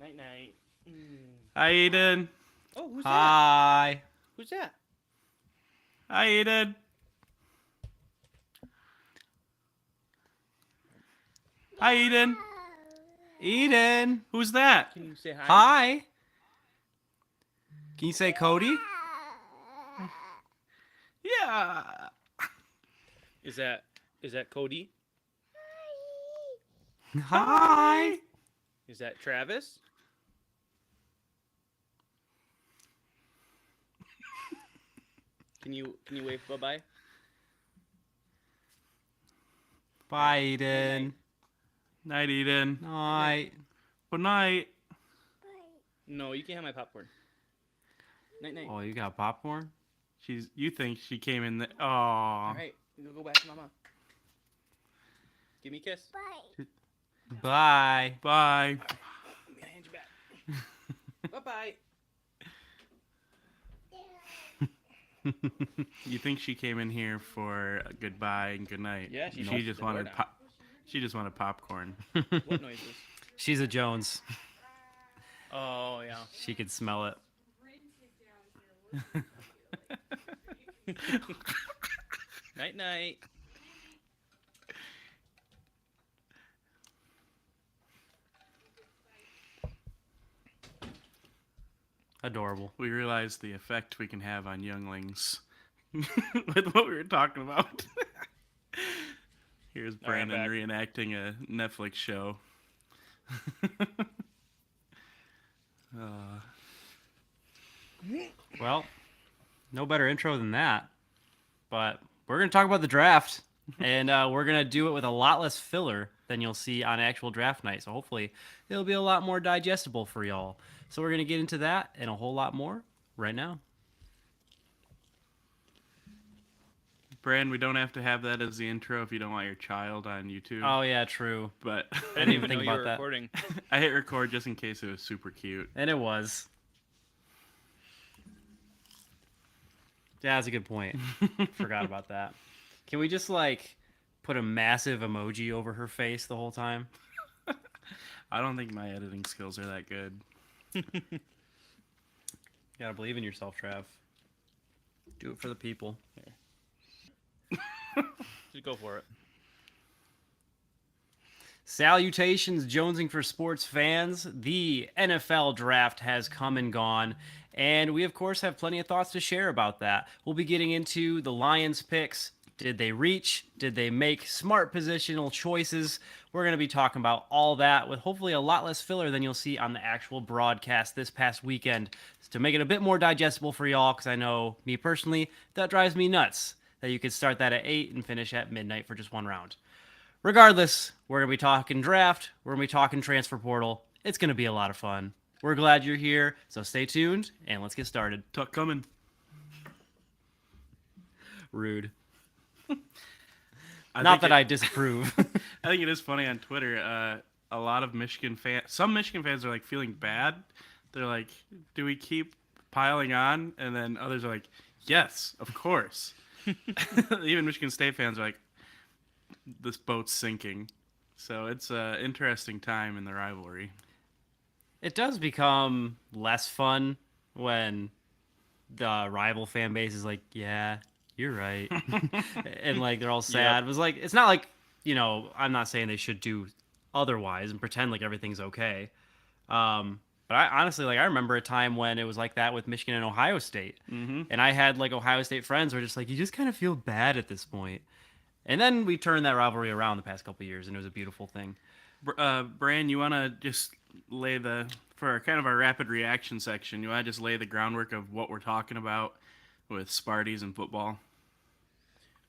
Night night. Hi, Eden. Oh, who's that? Hi. Who's that? Hi, Eden. Hi, Eden. Eden. Who's that? Can you say hi? Hi. Can you say Cody? Yeah. Is that Cody? Hi. Is that Travis? Can you wave bye bye? Bye, Eden. Night, Eden. Night. Good night. No, you can't have my popcorn. Night night. Oh, you got popcorn? You think she came in the? Oh. All right, go back to mama. Give me a kiss. Bye. Bye. I'm gonna hand you back. Bye bye. You think she came in here for a goodbye and good night? Yeah, she She knows just the door wanted now. She just wanted popcorn. What noises? She's a Jones. Oh yeah. She could smell it. Night night. Adorable. We realized the effect we can have on younglings with what we were talking about. Here's All right, I'm Brandon back. reenacting a Netflix show. Well, no better intro than that. But we're going to talk about the draft. And we're going to do it with a lot less filler than you'll see on actual draft night. So hopefully it'll be a lot more digestible for y'all. So we're going to get into that and a whole lot more right now. Brand, we don't have to have that as the intro if you don't want your child on YouTube. Oh, yeah, true. But I didn't even even think know you about were that. recording. I hit record just in case it was super cute. And it was. Yeah, that's a good point. Forgot about that. Can we just, like, put a massive emoji over her face the whole time? I don't think my editing skills are that good. You gotta believe in yourself, Trav. Do it for the people. Just go for it. Salutations, Jonesing for Sports fans. The NFL draft has come and gone, and we, of course, have plenty of thoughts to share about that. We'll be getting into the Lions picks. Did they reach? Did they make smart positional choices? We're going to be talking about all that with hopefully a lot less filler than you'll see on the actual broadcast this past weekend to make it a bit more digestible for y'all, because I know, me personally, that drives me nuts that you could start that at 8 and finish at midnight for just one round. Regardless, we're going to be talking draft. We're going to be talking transfer portal. It's going to be a lot of fun. We're glad you're here, so stay tuned, and let's get started. Tuck coming. Rude. I Not think that I disapprove. I think it is funny on Twitter. A lot of some Michigan fans are like feeling bad. They're like, "Do we keep piling on?" And then others are like, "Yes, of course." Even Michigan State fans are like, "This boat's sinking." So it's an interesting time in the rivalry. It does become less fun when the rival fan base is like, yeah, you're right. And like they're all sad. Yep. It was like, it's not like, I'm not saying they should do otherwise and pretend like everything's okay. But I honestly, I remember a time when it was like that with Michigan and Ohio State. Mm-hmm. And I had like Ohio State friends who were just like, you just kind of feel bad at this point. And then we turned that rivalry around the past couple of years, and it was a beautiful thing. Bran, you want to just for kind of our rapid reaction section, you want to just lay the groundwork of what we're talking about with Sparties and football?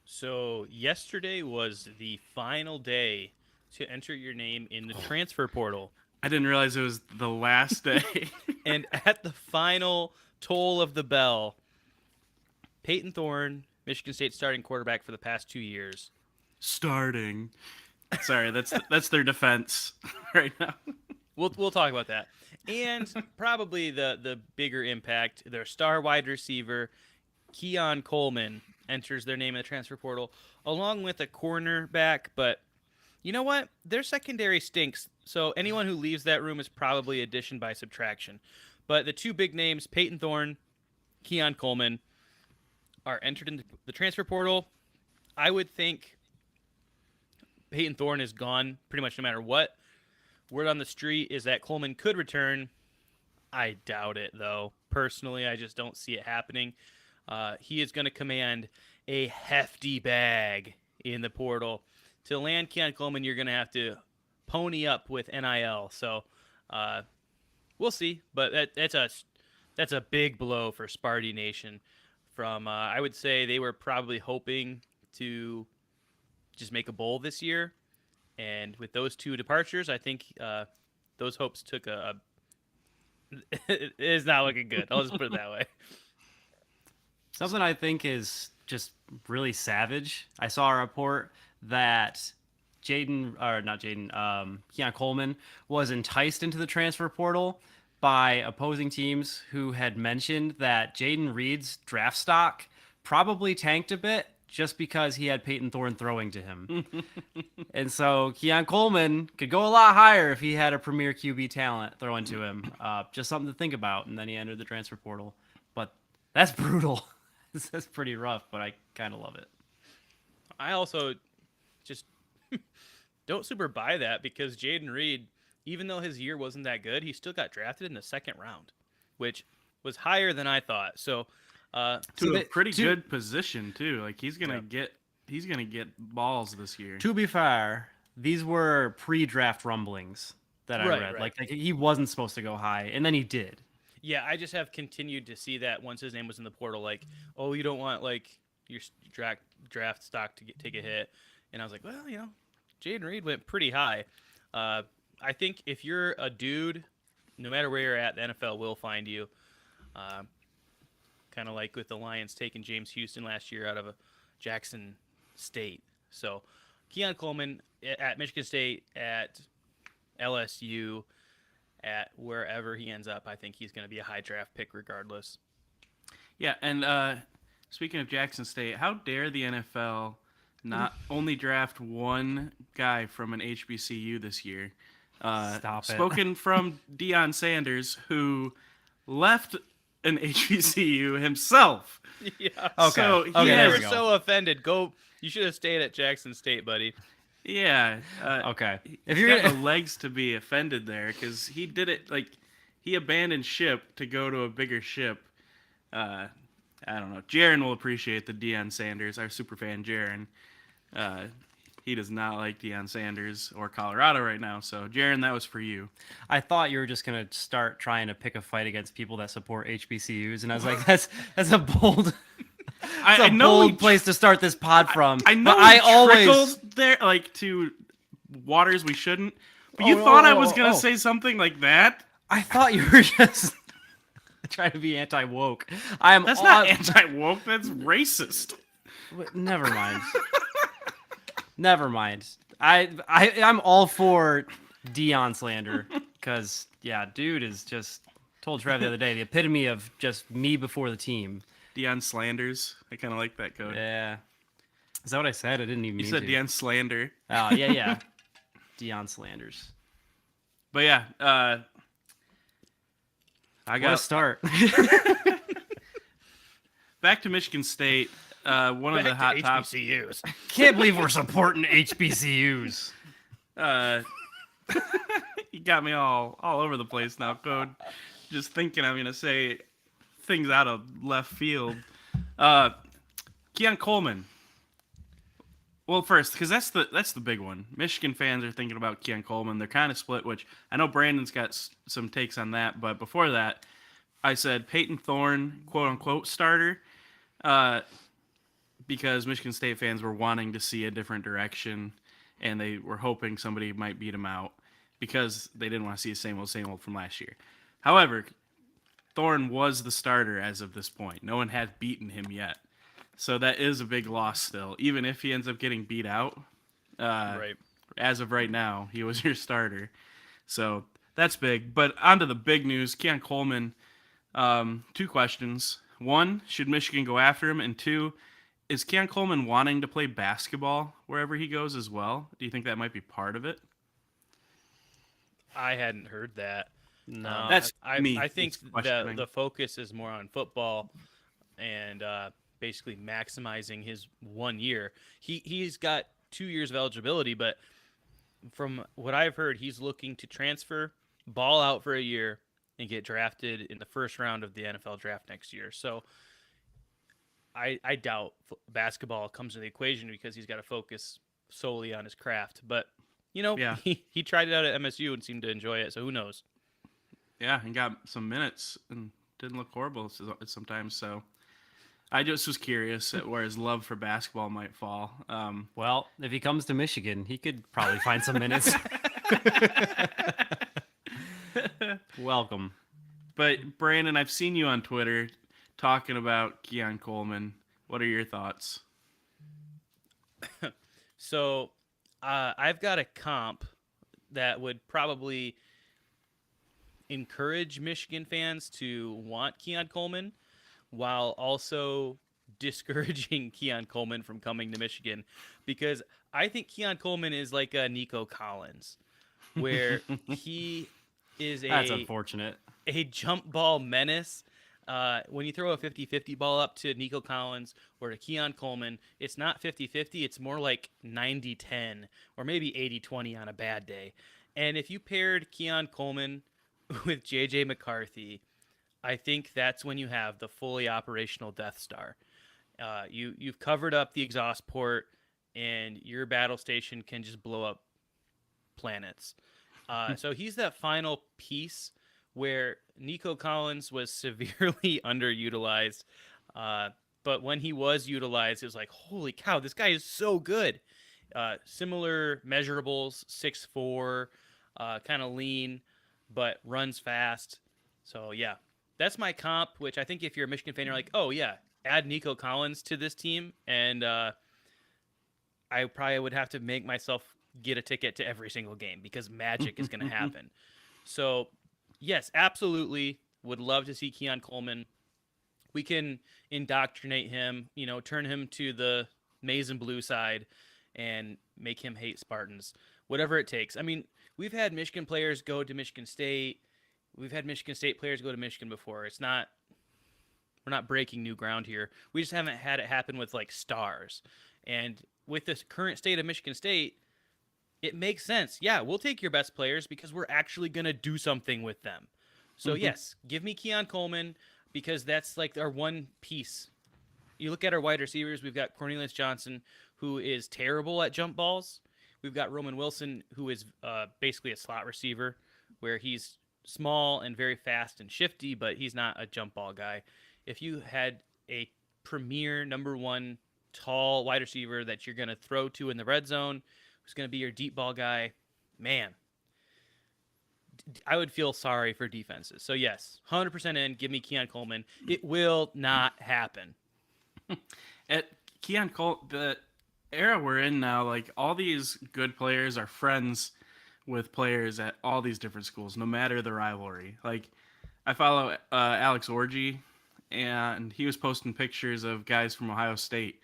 So yesterday was the final day to enter your name in the transfer portal. I didn't realize it was the last day. And at the final toll of the bell, Peyton Thorne, Michigan State starting quarterback for the past 2 years. Starting. Sorry, that's their defense right now. We'll talk about that. And probably the bigger impact, their star wide receiver, Keon Coleman, enters their name in the transfer portal, along with a cornerback. But you know what? Their secondary stinks So anyone who leaves that room is probably addition by subtraction. But the two big names, Peyton Thorne, Keon Coleman, are entered into the transfer portal. I would think Peyton Thorne is gone pretty much no matter what. Word on the street is that Coleman could return. I doubt it, though. Personally, I just don't see it happening. He is going to command a hefty bag in the portal. To land Keon Coleman, you're going to have to pony up with NIL. So we'll see. But that's a big blow for Sparty Nation. From I would say they were probably hoping to just make a bowl this year. And with those two departures, I think those hopes took it is not looking good. I'll just put it that way. Something I think is just really savage. I saw a report that Keon Coleman was enticed into the transfer portal by opposing teams who had mentioned that Jaden Reed's draft stock probably tanked a bit just because he had Peyton Thorne throwing to him. And so Keon Coleman could go a lot higher if he had a premier QB talent throwing to him. Just something to think about. And then he entered the transfer portal. But that's brutal. That's pretty rough, but I kind of love it. I also just don't super buy that because Jaden Reed, even though his year wasn't that good, he still got drafted in the second round, which was higher than I thought. So to a pretty good position too. Like he's gonna get balls this year. To be fair, these were pre-draft rumblings that I read. Right. Like he wasn't supposed to go high, and then he did. Yeah, I just have continued to see that once his name was in the portal, like, oh, you don't want like your draft stock to take a hit, and I was like, well, Jaden Reed went pretty high. I think if you're a dude, no matter where you're at, the NFL will find you. Kind of like with the Lions taking James Houston last year out of Jackson State. So Keon Coleman at Michigan State, at LSU, at wherever he ends up, I think he's going to be a high draft pick regardless. Yeah, and speaking of Jackson State, how dare the NFL not only draft one guy from an HBCU this year? Stop it. Spoken from Deion Sanders, who left an HBCU himself. Yeah. Okay. So Okay, You there were we go. so offended. You should have stayed at Jackson State, buddy. yeah. Okay. If you're got the legs to be offended there, because he did it like he abandoned ship to go to a bigger ship. I don't know. Jaron will appreciate the Deion Sanders, our super fan Jaron. He does not like Deion Sanders or Colorado right now. So, Jaron, that was for you. I thought you were just gonna start trying to pick a fight against people that support HBCUs, and I was like, that's a bold, that's a bold place to start this pod from. I know but I trickled always there like to waters we shouldn't. But you thought I was gonna say something like that? I thought you were just trying to be anti-woke. That's not anti-woke. That's racist. Never mind. Never mind. I'm all for Deion slander because dude is just told Trev the other day the epitome of just me before the team. Deion slanders. I kind of like that code. Yeah. Is that what I said? I didn't even You mean said to. Deion slander. Oh yeah. Deion slanders. But yeah, I What a got start. back to Michigan State. One of the hot topics. HBCUs. Can't believe we're supporting HBCUs. You got me all over the place now, Code. Just thinking I'm gonna say things out of left field. Keon Coleman. Well, first, because that's the big one. Michigan fans are thinking about Keon Coleman. They're kind of split, which I know Brandon's got some takes on that. But before that, I said Peyton Thorne, quote unquote, starter. Because Michigan State fans were wanting to see a different direction, and they were hoping somebody might beat him out because they didn't want to see the same old from last year. However, Thorne was the starter as of this point. No one had beaten him yet. So that is a big loss still. Even if he ends up getting beat out, Right. as of right now, he was your starter. So that's big. But on to the big news. Keon Coleman, two questions. One, should Michigan go after him? And two, is Keon Coleman wanting to play basketball wherever he goes as well? Do you think that might be part of it? I hadn't heard that. No, That's I me. I think It's questioning. the focus is more on football and basically maximizing his 1 year. He's got 2 years of eligibility, but from what I've heard, he's looking to transfer, ball out for a year, and get drafted in the first round of the NFL draft next year. So I doubt basketball comes into the equation because he's got to focus solely on his craft. But Yeah. he tried it out at MSU and seemed to enjoy it. So who knows? Yeah, and got some minutes and didn't look horrible sometimes. So I just was curious at where his love for basketball might fall. well, if he comes to Michigan, he could probably find some minutes. Welcome. But Brandon, I've seen you on Twitter talking about Keon Coleman. What are your thoughts? So I've got a comp that would probably encourage Michigan fans to want Keon Coleman while also discouraging Keon Coleman from coming to Michigan, because I think Keon Coleman is like a Nico Collins, where he is That's unfortunate. a jump ball menace. When you throw a 50-50 ball up to Nico Collins or to Keon Coleman, it's not 50-50. It's more like 90-10 or maybe 80-20 on a bad day. And if you paired Keon Coleman with J.J. McCarthy, I think that's when you have the fully operational Death Star. You've covered up the exhaust port, and your battle station can just blow up planets. So he's that final piece where Nico Collins was severely underutilized. But when he was utilized, it was like, holy cow, this guy is so good. Similar measurables, 6'4", kind of lean, but runs fast. So, yeah, that's my comp, which I think if you're a Michigan fan, you're like, oh, yeah, add Nico Collins to this team. And I probably would have to make myself get a ticket to every single game because magic is going to happen. So, yes, absolutely would love to see Keon Coleman. We can indoctrinate him, turn him to the maize and blue side and make him hate Spartans, whatever it takes. I mean, we've had Michigan players go to Michigan State. We've had Michigan State players go to Michigan before. We're not breaking new ground here. We just haven't had it happen with like stars. And with this current state of Michigan State, it makes sense. Yeah, we'll take your best players because we're actually going to do something with them. So, yes, give me Keon Coleman because that's like our one piece. You look at our wide receivers, we've got Cornelius Johnson, who is terrible at jump balls. We've got Roman Wilson, who is basically a slot receiver, where he's small and very fast and shifty, but he's not a jump ball guy. If you had a premier number one tall wide receiver that you're going to throw to in the red zone, who's going to be your deep ball guy, man, I would feel sorry for defenses. So, yes, 100% in. Give me Keon Coleman. It will not happen. At the era we're in now, like all these good players are friends with players at all these different schools, no matter the rivalry. Like I follow Alex Orgy, and he was posting pictures of guys from Ohio State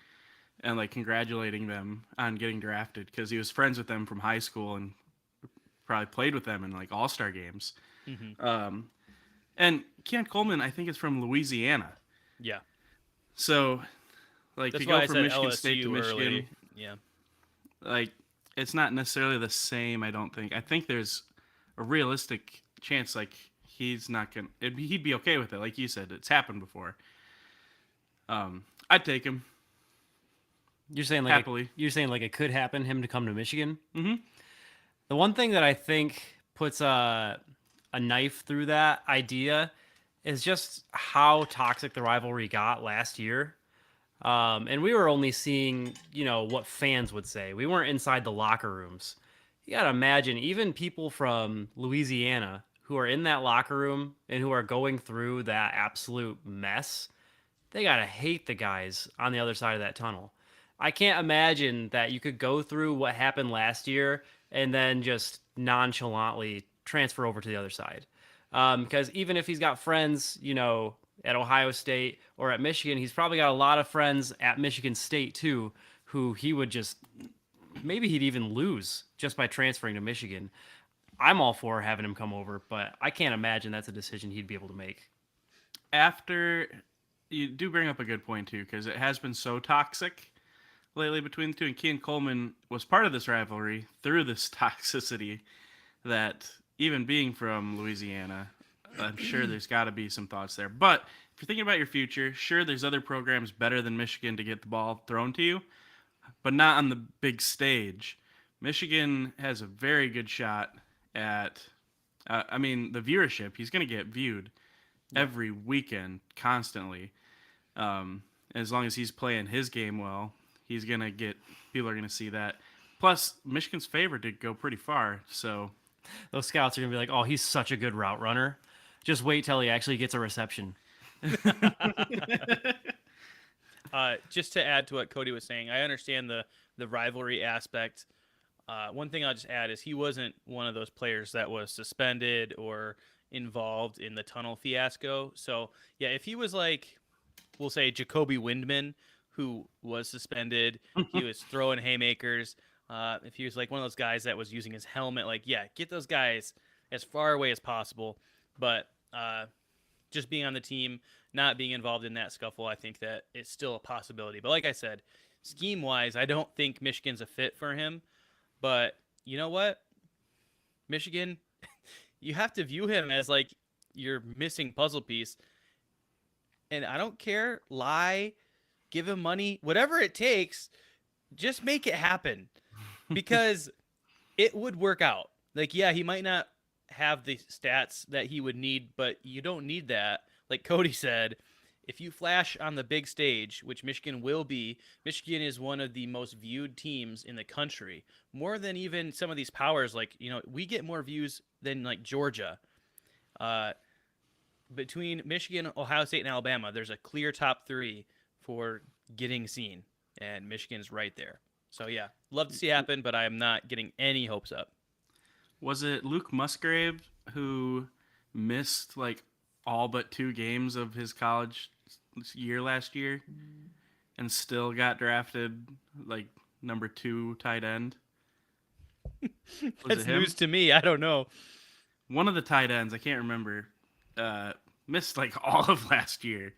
and like congratulating them on getting drafted because he was friends with them from high school and probably played with them in like all-star games. And Keon Coleman, I think, is from Louisiana. Yeah. So, like, That's to why go I from said Michigan LSU State to Michigan, early. Yeah. like, it's not necessarily the same, I don't think. I think there's a realistic chance, like, he's not going to... He'd be okay with it. Like you said, it's happened before. I'd take him. You're saying like Happily. you're saying like it could happen him to come to Michigan. Mm-hmm. The one thing that I think puts a knife through that idea is just how toxic the rivalry got last year. And we were only seeing, what fans would say. We weren't inside the locker rooms. You got to imagine, even people from Louisiana who are in that locker room and who are going through that absolute mess, they got to hate the guys on the other side of that tunnel. I can't imagine that you could go through what happened last year and then just nonchalantly transfer over to the other side. Because even if he's got friends, at Ohio State or at Michigan, he's probably got a lot of friends at Michigan State too, who he would maybe he'd even lose just by transferring to Michigan. I'm all for having him come over, but I can't imagine that's a decision he'd be able to make. After you do bring up a good point too, because it has been so toxic lately between the two, and Keon Coleman was part of this rivalry through this toxicity. That even being from Louisiana, I'm sure there's got to be some thoughts there. But if you're thinking about your future, sure, there's other programs better than Michigan to get the ball thrown to you, but not on the big stage. Michigan has a very good shot at, the viewership. He's going to get viewed every weekend constantly. As long as he's playing his game well, he's going to get, people are going to see that. Plus, Michigan's favored to go pretty far, so Those scouts are going to be like, oh, he's such a good route runner. Just wait till he actually gets a reception. Just to add to what Cody was saying, I understand the rivalry aspect. One thing I'll just add is he wasn't one of those players that was suspended or involved in the tunnel fiasco. So, yeah, if he was like, we'll say Jacoby Windman, who was suspended, he was throwing haymakers. If he was like one of those guys that was using his helmet, like, yeah, get those guys as far away as possible. But just being on the team, not being involved in that scuffle, I think that it's still a possibility. But like I said, scheme-wise, I don't think Michigan's a fit for him. But you know what? Michigan, you have to view him as like your missing puzzle piece. And I don't care, lie, give him money, whatever it takes, just make it happen. Because it would work out. Like, yeah, he might not have the stats that he would need, but you don't need that. Like Cody said, if you flash on the big stage, which Michigan will be, Michigan is one of the most viewed teams in the country, more than even some of these powers. Like, we get more views than like Georgia. Between Michigan, Ohio State, and Alabama, there's a clear top three for getting seen, and Michigan's right there. So, yeah, love to see it happen, but I am not getting any hopes up. was it Luke Musgrave who missed like all but 2 games of his college year last year and still got drafted like number 2 tight end? That's it him? news to me. I don't know. One of the tight ends, I can't remember, missed like all of last year,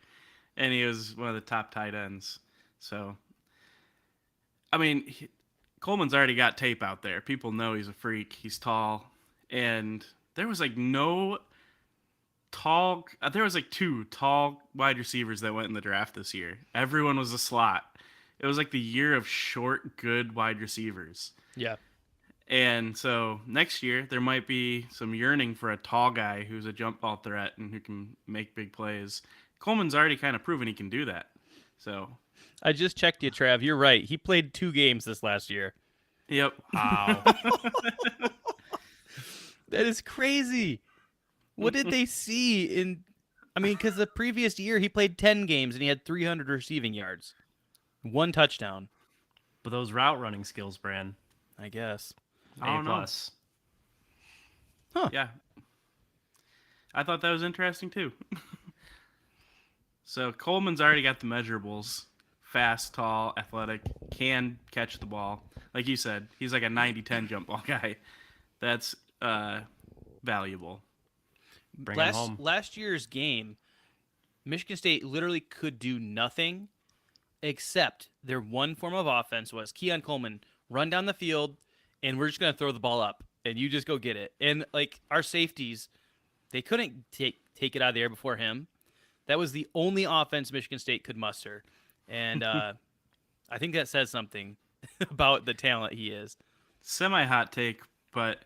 and he was one of the top tight ends. So, Coleman's already got tape out there. People know he's a freak. He's tall, and there was like no tall. There was like 2 tall wide receivers that went in the draft this year. Everyone was a slot. It was like the year of short, good wide receivers. Yeah. And so next year, there might be some yearning for a tall guy who's a jump ball threat and who can make big plays. Coleman's already kind of proven he can do that. So, I just checked you, Trav. You're right. He played 2 games this last year. yep. Wow. That is crazy. What did they see in... because the previous year he played 10 games and he had 300 receiving yards. 1 touchdown, But those route running skills, Bran, I guess. I A don't know. plus. Yeah. I thought that was interesting too. So Coleman's already got the measurables. Fast, tall, athletic, can catch the ball. Like you said, he's like a 90-10 jump ball guy. That's valuable. Bring him home. Last year's game, Michigan State literally could do nothing except their one form of offense was Keon Coleman run down the field, and we're just going to throw the ball up, and you just go get it. And, like, our safeties, they couldn't take it out of the air before him. That was the only offense Michigan State could muster. And I think that says something about the talent he is. Semi-hot take, but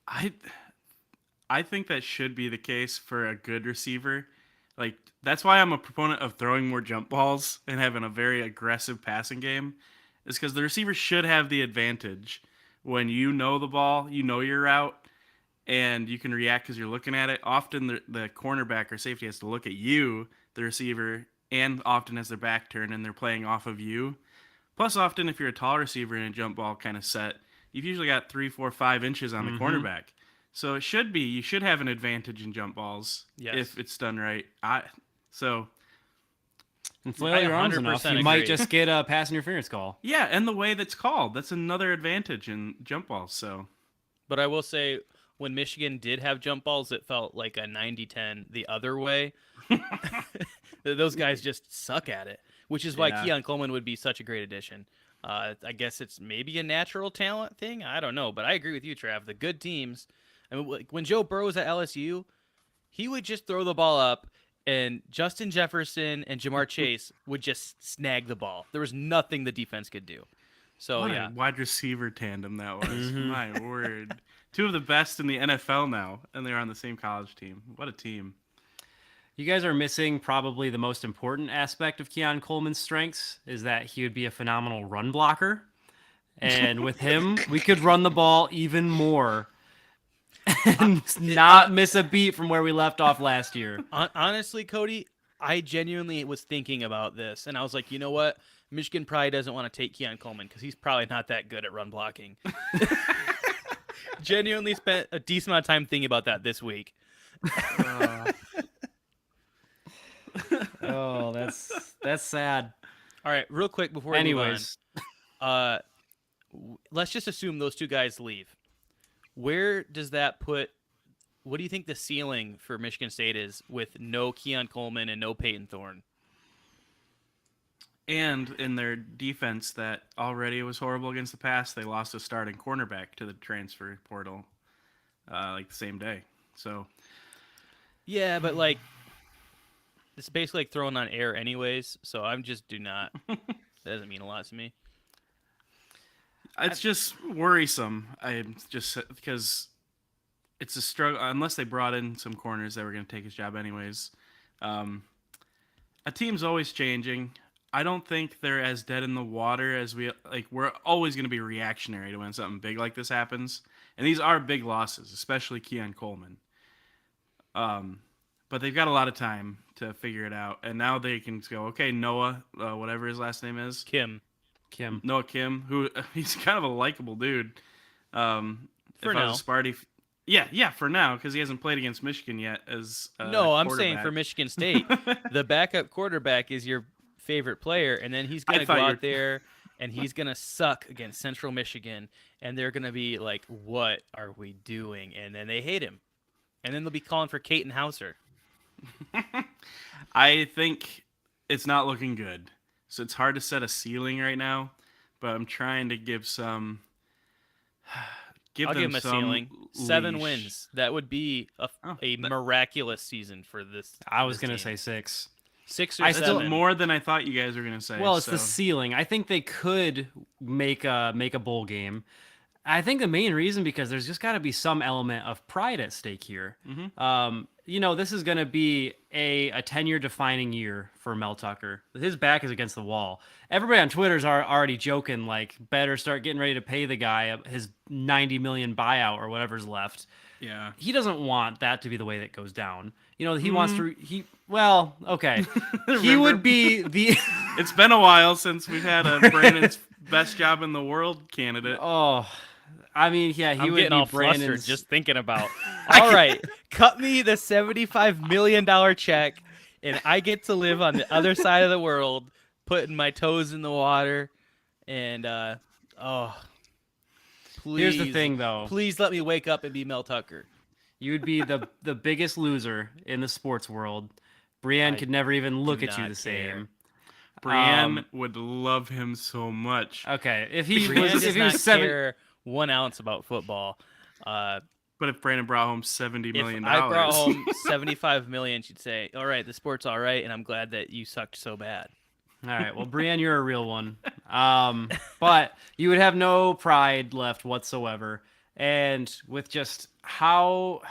I think that should be the case for a good receiver. Like, that's why I'm a proponent of throwing more jump balls and having a very aggressive passing game, is because the receiver should have the advantage. When you know the ball, you know your route, and you can react because you're looking at it. Often the cornerback or safety has to look at you, the receiver, and often has their back turned and they're playing off of you. Plus, often if you're a tall receiver in a jump ball kind of set, you've usually got 3, 4, 5 inches on the cornerback. So you should have an advantage in jump balls if it's done right. And flail your arms enough, 100% you might agree. just get a pass interference call. Yeah, and the way that's called, that's another advantage in jump balls. So But I will say, when Michigan did have jump balls, it felt like a 90-10 the other way. Those guys just suck at it, which is why Yeah. Keon Coleman would be such a great addition. I guess it's maybe a natural talent thing. I don't know, but I agree with you, Trav. The good teams, I mean, when Joe Burrow was at LSU, he would just throw the ball up, and Justin Jefferson and Jamar Chase would just snag the ball. There was nothing the defense could do. So What yeah, a wide receiver tandem that was. Mhm. My word. Two of the best in the NFL now, and they're on the same college team. What a team. You guys are missing probably the most important aspect of Keon Coleman's strengths is that he would be a phenomenal run blocker. And with him, we could run the ball even more and not miss a beat from where we left off last year. honestly, Cody, I genuinely was thinking about this, and I was like, you know what? Michigan probably doesn't want to take Keon Coleman because he's probably not that good at run blocking. Genuinely spent a decent amount of time thinking about that this week. Oh, that's sad. All right, real quick before we Anyways, move on, let's just assume those two guys leave. Where does that put? What do you think the ceiling for Michigan State is with no Keon Coleman and no Peyton Thorne? And in their defense that already was horrible against the pass, they lost a starting cornerback to the transfer portal like the same day. So Yeah, but like, it's basically like throwing on air anyways. So I'm just do not. That doesn't mean a lot to me. it's just worrisome. I just because it's a struggle unless they brought in some corners that were going to take his job anyways. A team's always changing. I don't think they're as dead in the water as we like. We're always going to be reactionary to when something big like this happens, and these are big losses, especially Keon Coleman. But they've got a lot of time to figure it out, and now they can go, okay, Noah, whatever his last name is, Kim, Noah Kim, who he's kind of a likable dude. For if I now. was a Sparty, yeah, for now, because he hasn't played against Michigan yet as no, I'm saying for quarterback. Michigan State, the backup quarterback is your favorite player, and then he's gonna go thought you were- out there and he's gonna suck against Central Michigan, and they're gonna be like, "What are we doing?" And then they hate him, and then they'll be calling for Caton Hauser. I think it's not looking good. So it's hard to set a ceiling right now, but I'm trying to give some. I'll give him a some ceiling. 7 leash. wins. That would be a miraculous season for this. I was this going to team. say 6. 6 or I 7. still- More than I thought you guys were gonna say. Well, it's so. the ceiling. I think they could make a bowl game. I think the main reason because there's just got to be some element of pride at stake here. This is going to be a 10-year defining year for Mel Tucker. His back is against the wall. Everybody on Twitter's already joking like, better start getting ready to pay the guy his $90 million buyout or whatever's left. Yeah. He doesn't want that to be the way that goes down. He wants to. Well, okay. He Remember? would be the. It's been a while since we've had a Brandon's best job in the world candidate. Oh, I mean, yeah, he I'm would getting be all flustered Brandon's. just thinking about. All right, cut me the $75 million check, and I get to live on the other side of the world, putting my toes in the water, and please. Here's the thing, though. Please let me wake up and be Mel Tucker. You would be the biggest loser in the sports world. Brienne I could never even look do at you not the care. same. Brienne would love him so much. Okay, if he Brienne was does if he not was 7 care 1 ounce about football. But if Brandon brought home $70 million, If I brought home $75 million, she'd say, "All right, the sport's all right, and I'm glad that you sucked so bad." All right, well, Brienne, you're a real one. But you would have no pride left whatsoever. And with just how,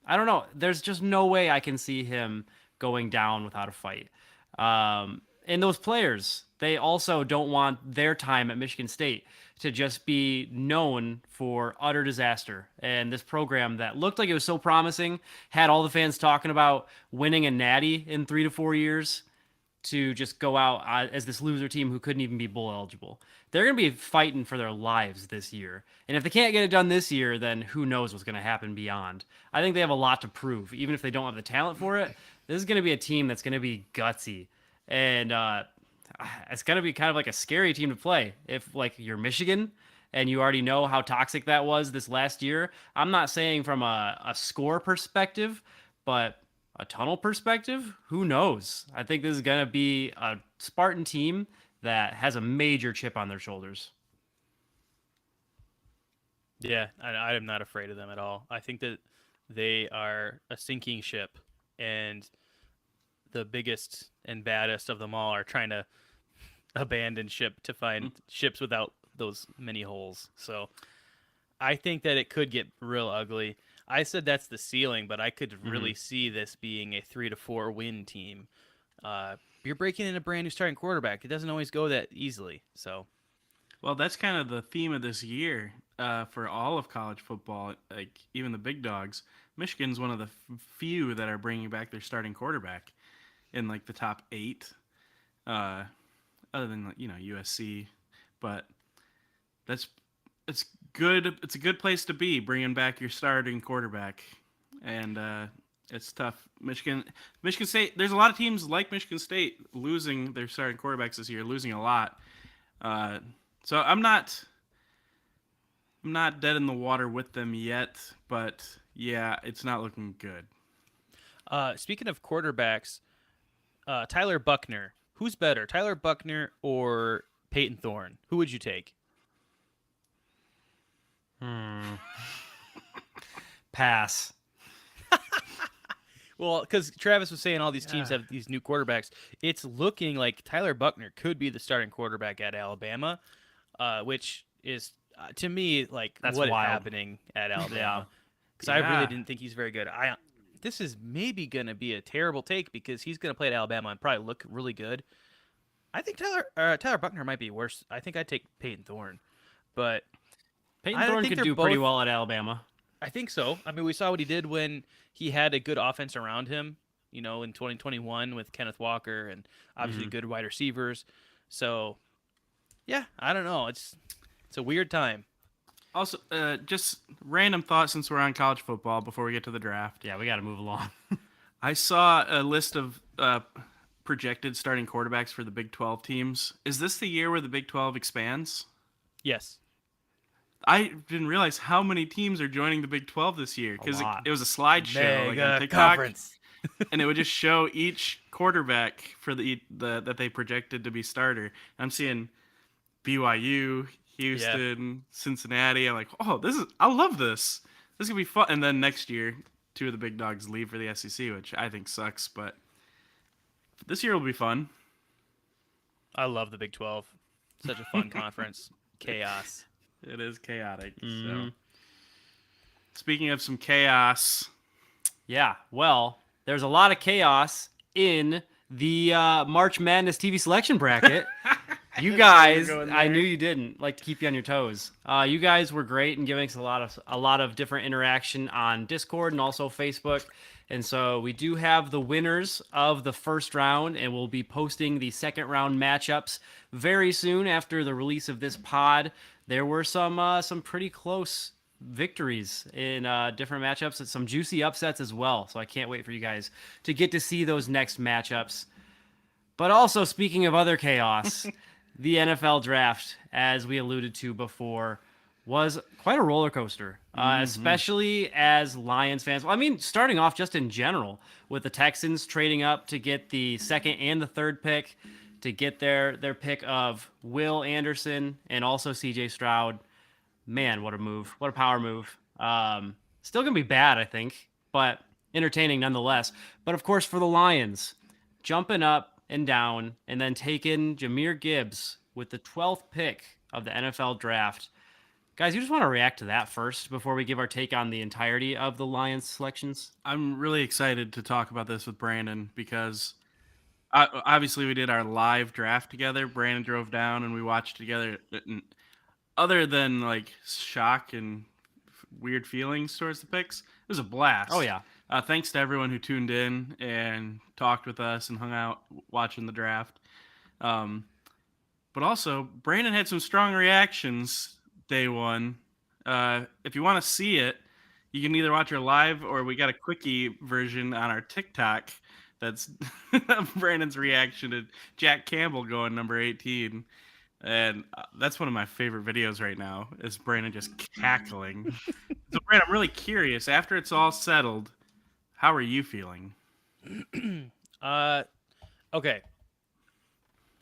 I don't know, there's just no way I can see him going down without a fight. And those players, they also don't want their time at Michigan State to just be known for utter disaster. And this program that looked like it was so promising, had all the fans talking about winning a natty in 3 to 4 years, to just go out as this loser team who couldn't even be bowl eligible. They're going to be fighting for their lives this year. And if they can't get it done this year, then who knows what's going to happen beyond. I think they have a lot to prove. Even if they don't have the talent for it, this is going to be a team that's going to be gutsy. And it's going to be kind of like a scary team to play. If like you're Michigan and you already know how toxic that was this last year. I'm not saying from a score perspective, but a tunnel perspective, who knows? I think this is going to be a Spartan team that has a major chip on their shoulders. Yeah, I am not afraid of them at all. I think that they are a sinking ship, and the biggest and baddest of them all are trying to abandon ship to find ships without those many holes. So I think that it could get real ugly. I said that's the ceiling, but I could really see this being a 3-4 win team. You're breaking in a brand new starting quarterback. It doesn't always go that easily. So, Well, that's kind of the theme of this year for all of college football, like even the big dogs. Michigan's one of the few that are bringing back their starting quarterback in like the top 8, other than USC. But it's good. It's a good place to be, bringing back your starting quarterback, and it's tough. Michigan State. There's a lot of teams like Michigan State losing their starting quarterbacks this year, losing a lot. So I'm not dead in the water with them yet, but yeah, it's not looking good. speaking of quarterbacks, Tyler Buckner. Who's better, Tyler Buckner or Peyton Thorne? Who would you take? Pass. Well, because Travis was saying all these teams have these new quarterbacks. It's looking like Tyler Buckner could be the starting quarterback at Alabama, which is, to me, like, That's what is wild. happening at Yeah. Alabama. Because I really Yeah. didn't think he's very good. This is maybe going to be a terrible take because he's going to play at Alabama and probably look really good. I think Tyler Buckner might be worse. I think I'd take Peyton Thorne, but Peyton I Thorne think could they're do pretty both- well at Alabama. I think so. I mean, we saw what he did when he had a good offense around him, in 2021 with Kenneth Walker and obviously good wide receivers. So, yeah, I don't know. It's a weird time. Also, just random thought since we're on college football before we get to the draft. Yeah, we got to move along. I saw a list of projected starting quarterbacks for the Big 12 teams. Is this the year where the Big 12 expands? Yes. I didn't realize how many teams are joining the Big 12 this year because lot. it was a slideshow like on TikTok, and it would just show each quarterback for that they projected to be starter. I'm seeing BYU, Houston, Cincinnati. I'm like, oh, I love this. This is gonna be fun. And then next year, 2 of the big dogs leave for the SEC, which I think sucks. But this year will be fun. I love the Big 12. Such a fun conference. Chaos. It is chaotic. Mhm. So, speaking of some chaos, Yeah, well, there's a lot of chaos in the March Madness TV selection bracket. You guys, going I there. knew you didn't like to keep you on your toes. You guys were great in giving us a lot of different interaction on Discord and also Facebook. And so we do have the winners of the first round, and we'll be posting the second round matchups very soon after the release of this pod. There were some pretty close victories in different matchups and some juicy upsets as well. So I can't wait for you guys to get to see those next matchups. But also, speaking of other chaos, the NFL draft, as we alluded to before, was quite a roller coaster, especially as Lions fans. Well, I mean, starting off just in general, with the Texans trading up to get the second and the third pick, to get their pick of Will Anderson and also CJ Stroud. Man, what a move. What a power move. Still going to be bad, I think, but entertaining nonetheless. But of course, for the Lions, jumping up and down and then taking Jahmyr Gibbs with the 12th pick of the NFL draft. Guys, you just want to react to that first before we give our take on the entirety of the Lions selections? I'm really excited to talk about this with Brandon because obviously we did our live draft together. Brandon drove down and we watched together. And other than like shock and weird feelings towards the picks, it was a blast. Oh, yeah. Thanks to everyone who tuned in and talked with us and hung out watching the draft. But also, Brandon had some strong reactions day one. If you want to see it, you can either watch our live or we got a quickie version on our TikTok. That's Brandon's reaction to Jack Campbell going number 18. And that's one of my favorite videos right now is Brandon just cackling. So, Brandon, I'm really curious. After it's all settled, how are you feeling? Okay.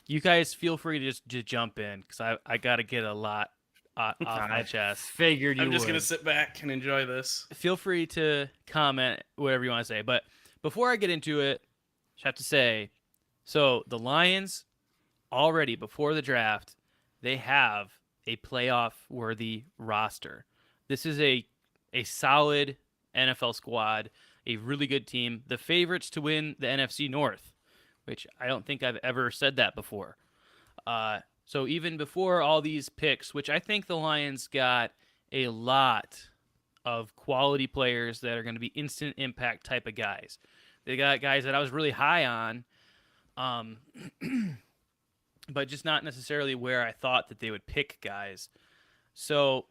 You guys feel free to just to jump in because I got to get a lot off my I chest. figured you I'm just would. gonna sit back and enjoy this. Feel free to comment whatever you want to say. But before I get into it, I have to say, so the Lions already before the draft, they have a playoff worthy roster. This is a solid NFL squad, a really good team, the favorites to win the NFC North, which I don't think I've ever said that before. So even before all these picks, which I think the Lions got a lot of quality players that are going to be instant impact type of guys. They got guys that I was really high on, um, but just not necessarily where I thought that they would pick guys. So,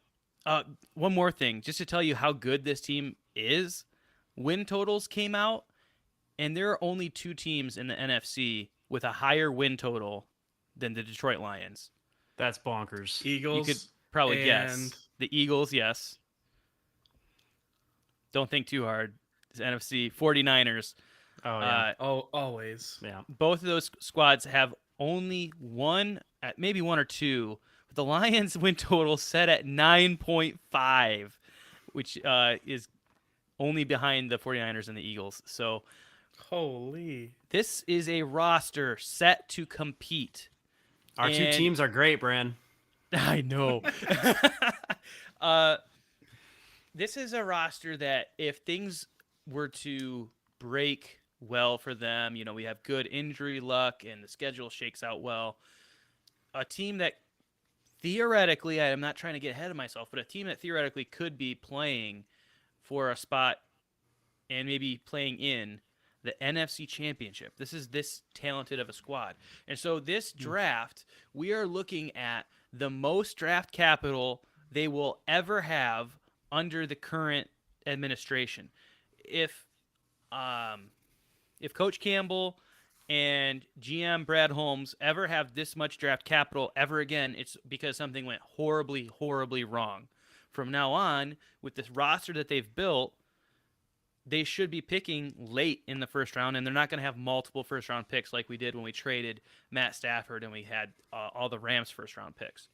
one more thing, just to tell you how good this team is, win totals came out, and there are only two teams in the NFC with a higher win total than the Detroit Lions. That's bonkers. Eagles. You could probably guess. and- The Eagles, yes. Don't think too hard. It's NFC 49ers. Oh yeah. Oh, always. Yeah. Both of those squads have only one, maybe one or two. But the Lions win total set at 9.5, which is only behind the 49ers and the Eagles. So Holy. this is a roster set to compete. Our two And- teams are great, Bran. I know. This is a roster that if things were to break well for them, you know, we have good injury luck and the schedule shakes out well. A team that theoretically, I'm not trying to get ahead of myself, but a team that theoretically could be playing for a spot and maybe playing in the NFC Championship. This is this talented of a squad. And so this draft, we are looking at the most draft capital they will ever have under the current administration. If Coach Campbell and GM Brad Holmes ever have this much draft capital ever again, it's because something went horribly, horribly wrong. From now on, with this roster that they've built, they should be picking late in the first round, and they're not going to have multiple first-round picks like we did when we traded Matt Stafford and we had all the Rams first-round picks.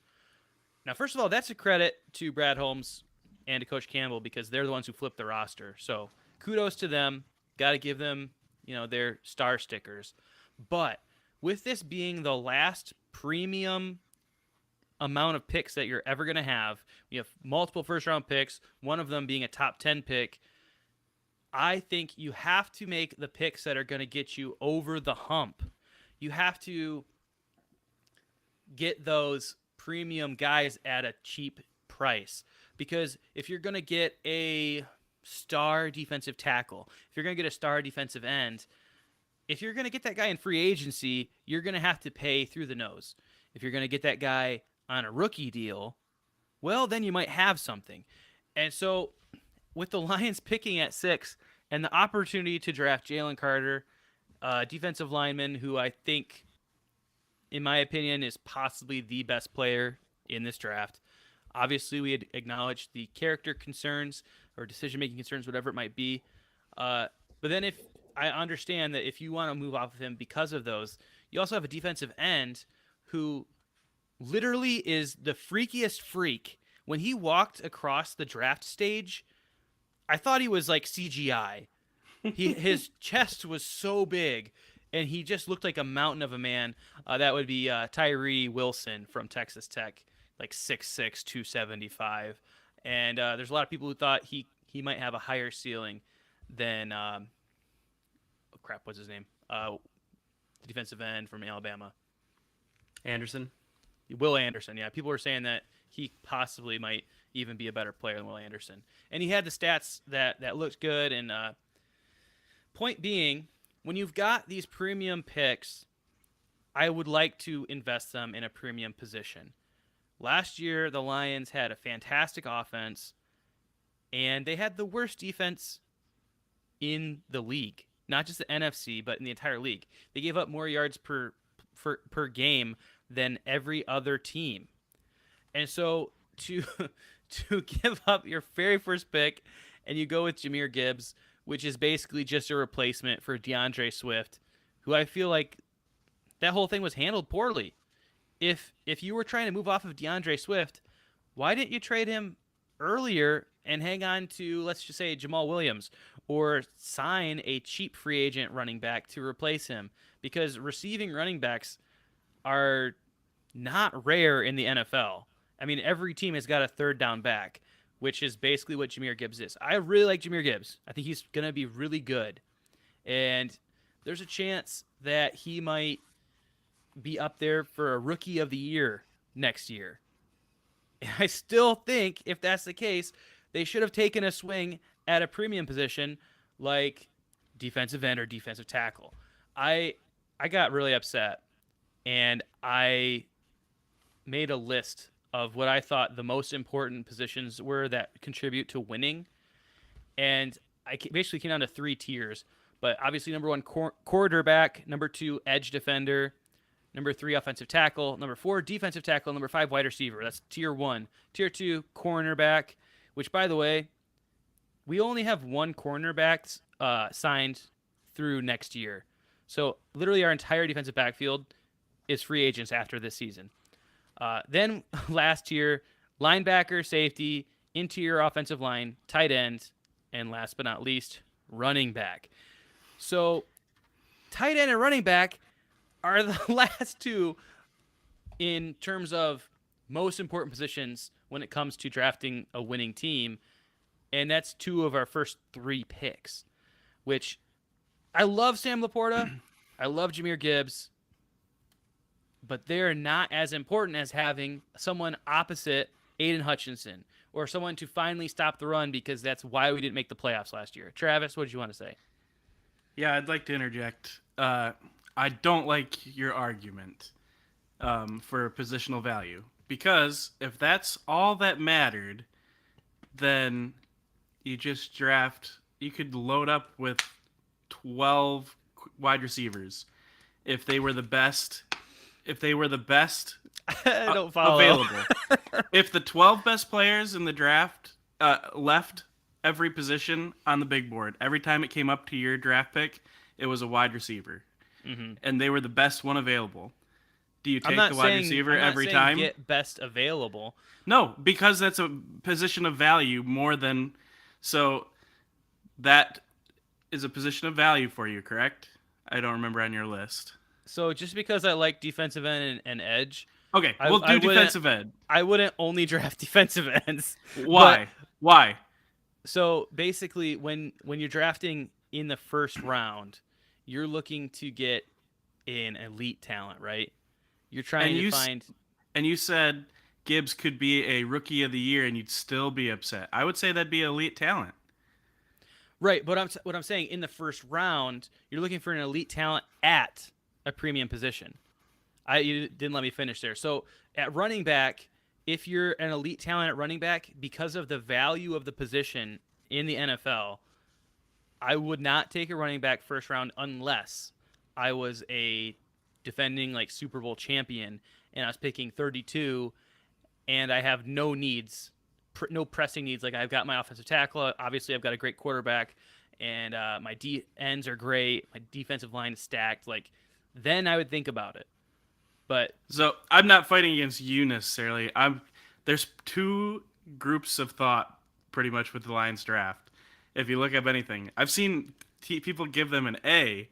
Now, first of all, that's a credit to Brad Holmes and to Coach Campbell because they're the ones who flipped the roster. So kudos to them. Got to give them, you know, their star stickers. But with this being the last premium amount of picks that you're ever going to have, we have multiple first-round picks, one of them being a top 10 pick. I think you have to make the picks that are going to get you over the hump. You have to get those premium guys at a cheap price. Because if you're going to get a star defensive tackle, if you're going to get a star defensive end, if you're going to get that guy in free agency, you're going to have to pay through the nose. If you're going to get that guy on a rookie deal, well, then you might have something. And so with the Lions picking at 6 and the opportunity to draft Jalen Carter, defensive lineman who I think, in my opinion, is possibly the best player in this draft. Obviously, we had acknowledged the character concerns or decision-making concerns, whatever it might be. But then if I understand that if you want to move off of him because of those, you also have a defensive end who literally is the freakiest freak. When he walked across the draft stage, I thought he was like CGI. His chest was so big, and he just looked like a mountain of a man. That would be Tyree Wilson from Texas Tech, like 6'6", 275. And there's a lot of people who thought he might have a higher ceiling than what's his name? The defensive end from Alabama. Anderson. Will Anderson, yeah. People were saying that he possibly might even be a better player than Will Anderson. And he had the stats that looked good. And point being, when you've got these premium picks, I would like to invest them in a premium position. Last year, the Lions had a fantastic offense, and they had the worst defense in the league. Not just the NFC, but in the entire league. They gave up more yards per game than every other team. And so to to give up your very first pick and you go with Jahmyr Gibbs, which is basically just a replacement for DeAndre Swift, who I feel like that whole thing was handled poorly. If you were trying to move off of DeAndre Swift, why didn't you trade him earlier and hang on to, let's just say, Jamal Williams, or sign a cheap free agent running back to replace him? Because receiving running backs are not rare in the NFL. I mean, every team has got a third down back, which is basically what Jahmyr Gibbs is. I really like Jahmyr Gibbs. I think he's going to be really good. And there's a chance that he might be up there for a rookie of the year next year. And I still think if that's the case, they should have taken a swing at a premium position like defensive end or defensive tackle. I got really upset, and I made a list of what I thought the most important positions were that contribute to winning. And I basically came down to 3 tiers. But obviously, number 1, quarterback. Number 2, edge defender. Number 3, offensive tackle. Number 4, defensive tackle. Number 5, wide receiver. That's tier 1. Tier 2, cornerback, which, by the way, we only have 1 cornerback signed through next year. So literally our entire defensive backfield is free agents after this season. Then last tier, linebacker, safety, interior offensive line, tight end, and last but not least, running back. So tight end and running back are the last 2 in terms of most important positions when it comes to drafting a winning team. And that's 2 of our first 3 picks, which I love Sam Laporta. I love Jahmyr Gibbs, but they're not as important as having someone opposite Aiden Hutchinson or someone to finally stop the run, because that's why we didn't make the playoffs last year. Travis, what did you want to say? Yeah, I'd like to interject. I don't like your argument for positional value, because if that's all that mattered, then you just draft. You could load up with 12 wide receivers if they were the best. If they were the best I don't follow. available. If the 12 best players in the draft left every position on the big board, every time it came up to your draft pick, it was a wide receiver. Mm-hmm. And they were the best one available. Do you take I'm the not wide saying, receiver I'm not every saying time? get best available. No, because that's a position of value more than. So that is a position of value for you, correct? I don't remember on your list. So just because I like defensive end and edge, Okay, I we'll do wouldn't- defensive end. I wouldn't only draft defensive ends. Why? Why? So basically, when you're drafting in the first round, you're looking to get an elite talent, right? You're trying to find. And you said Gibbs could be a rookie of the year, and you'd still be upset. I would say that'd be elite talent. Right, but what I'm saying, in the first round, you're looking for an elite talent at a premium position. You didn't let me finish there. So at running back, if you're an elite talent at running back, because of the value of the position in the NFL, I would not take a running back first round unless I was a defending like Super Bowl champion and I was picking 32 and I have no needs, no pressing needs. Like, I've got my offensive tackle. Obviously, I've got a great quarterback, and my D ends are great. My defensive line is stacked. Like, then I would think about it. But So I'm not fighting against you necessarily. There's 2 groups of thought pretty much with the Lions draft. If you look up anything, I've seen people give them an A,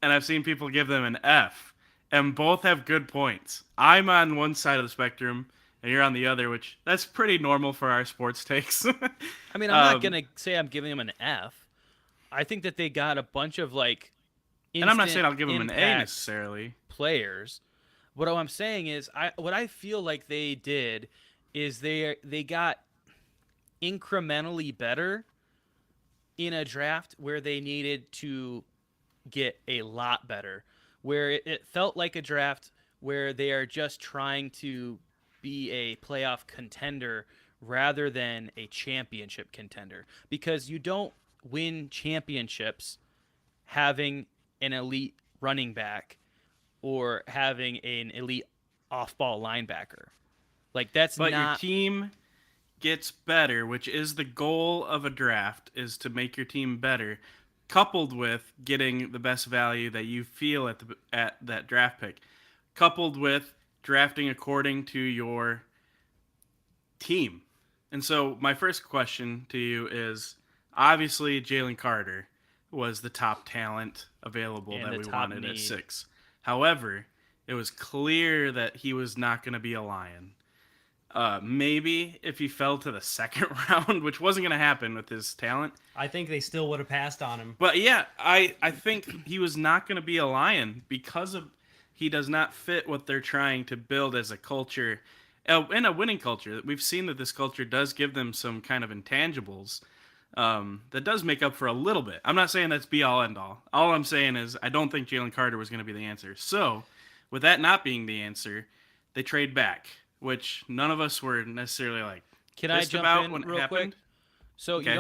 and I've seen people give them an F, and both have good points. I'm on one side of the spectrum, and you're on the other, which that's pretty normal for our sports takes. I mean, I'm not gonna say I'm giving them an F. I think that they got a bunch of like, and I'm not saying I'll give them an A impact necessarily. players. What I'm saying is, what I feel like they did is they got incrementally better in a draft where they needed to get a lot better, where it felt like a draft where they are just trying to be a playoff contender rather than a championship contender, because you don't win championships having an elite running back or having an elite off-ball linebacker. Like that's But your not team gets better, which is the goal of a draft, is to make your team better, coupled with getting the best value that you feel at that draft pick, coupled with drafting according to your team. And so my first question to you is, obviously Jalen Carter was the top talent available And that the we top wanted at need. 6. However, it was clear that he was not going to be a Lion. Maybe if he fell to the second round, which wasn't going to happen with his talent. I think they still would have passed on him. But yeah, I think he was not going to be a Lion because of he does not fit what they're trying to build as a culture, and a winning culture. We've seen that this culture does give them some kind of intangibles that does make up for a little bit. I'm not saying that's be all end all. All I'm saying is I don't think Jalen Carter was going to be the answer. So, with that not being the answer, they trade back, which none of us were necessarily like Can I pissed jump about in when it real happened. quick? So Okay. you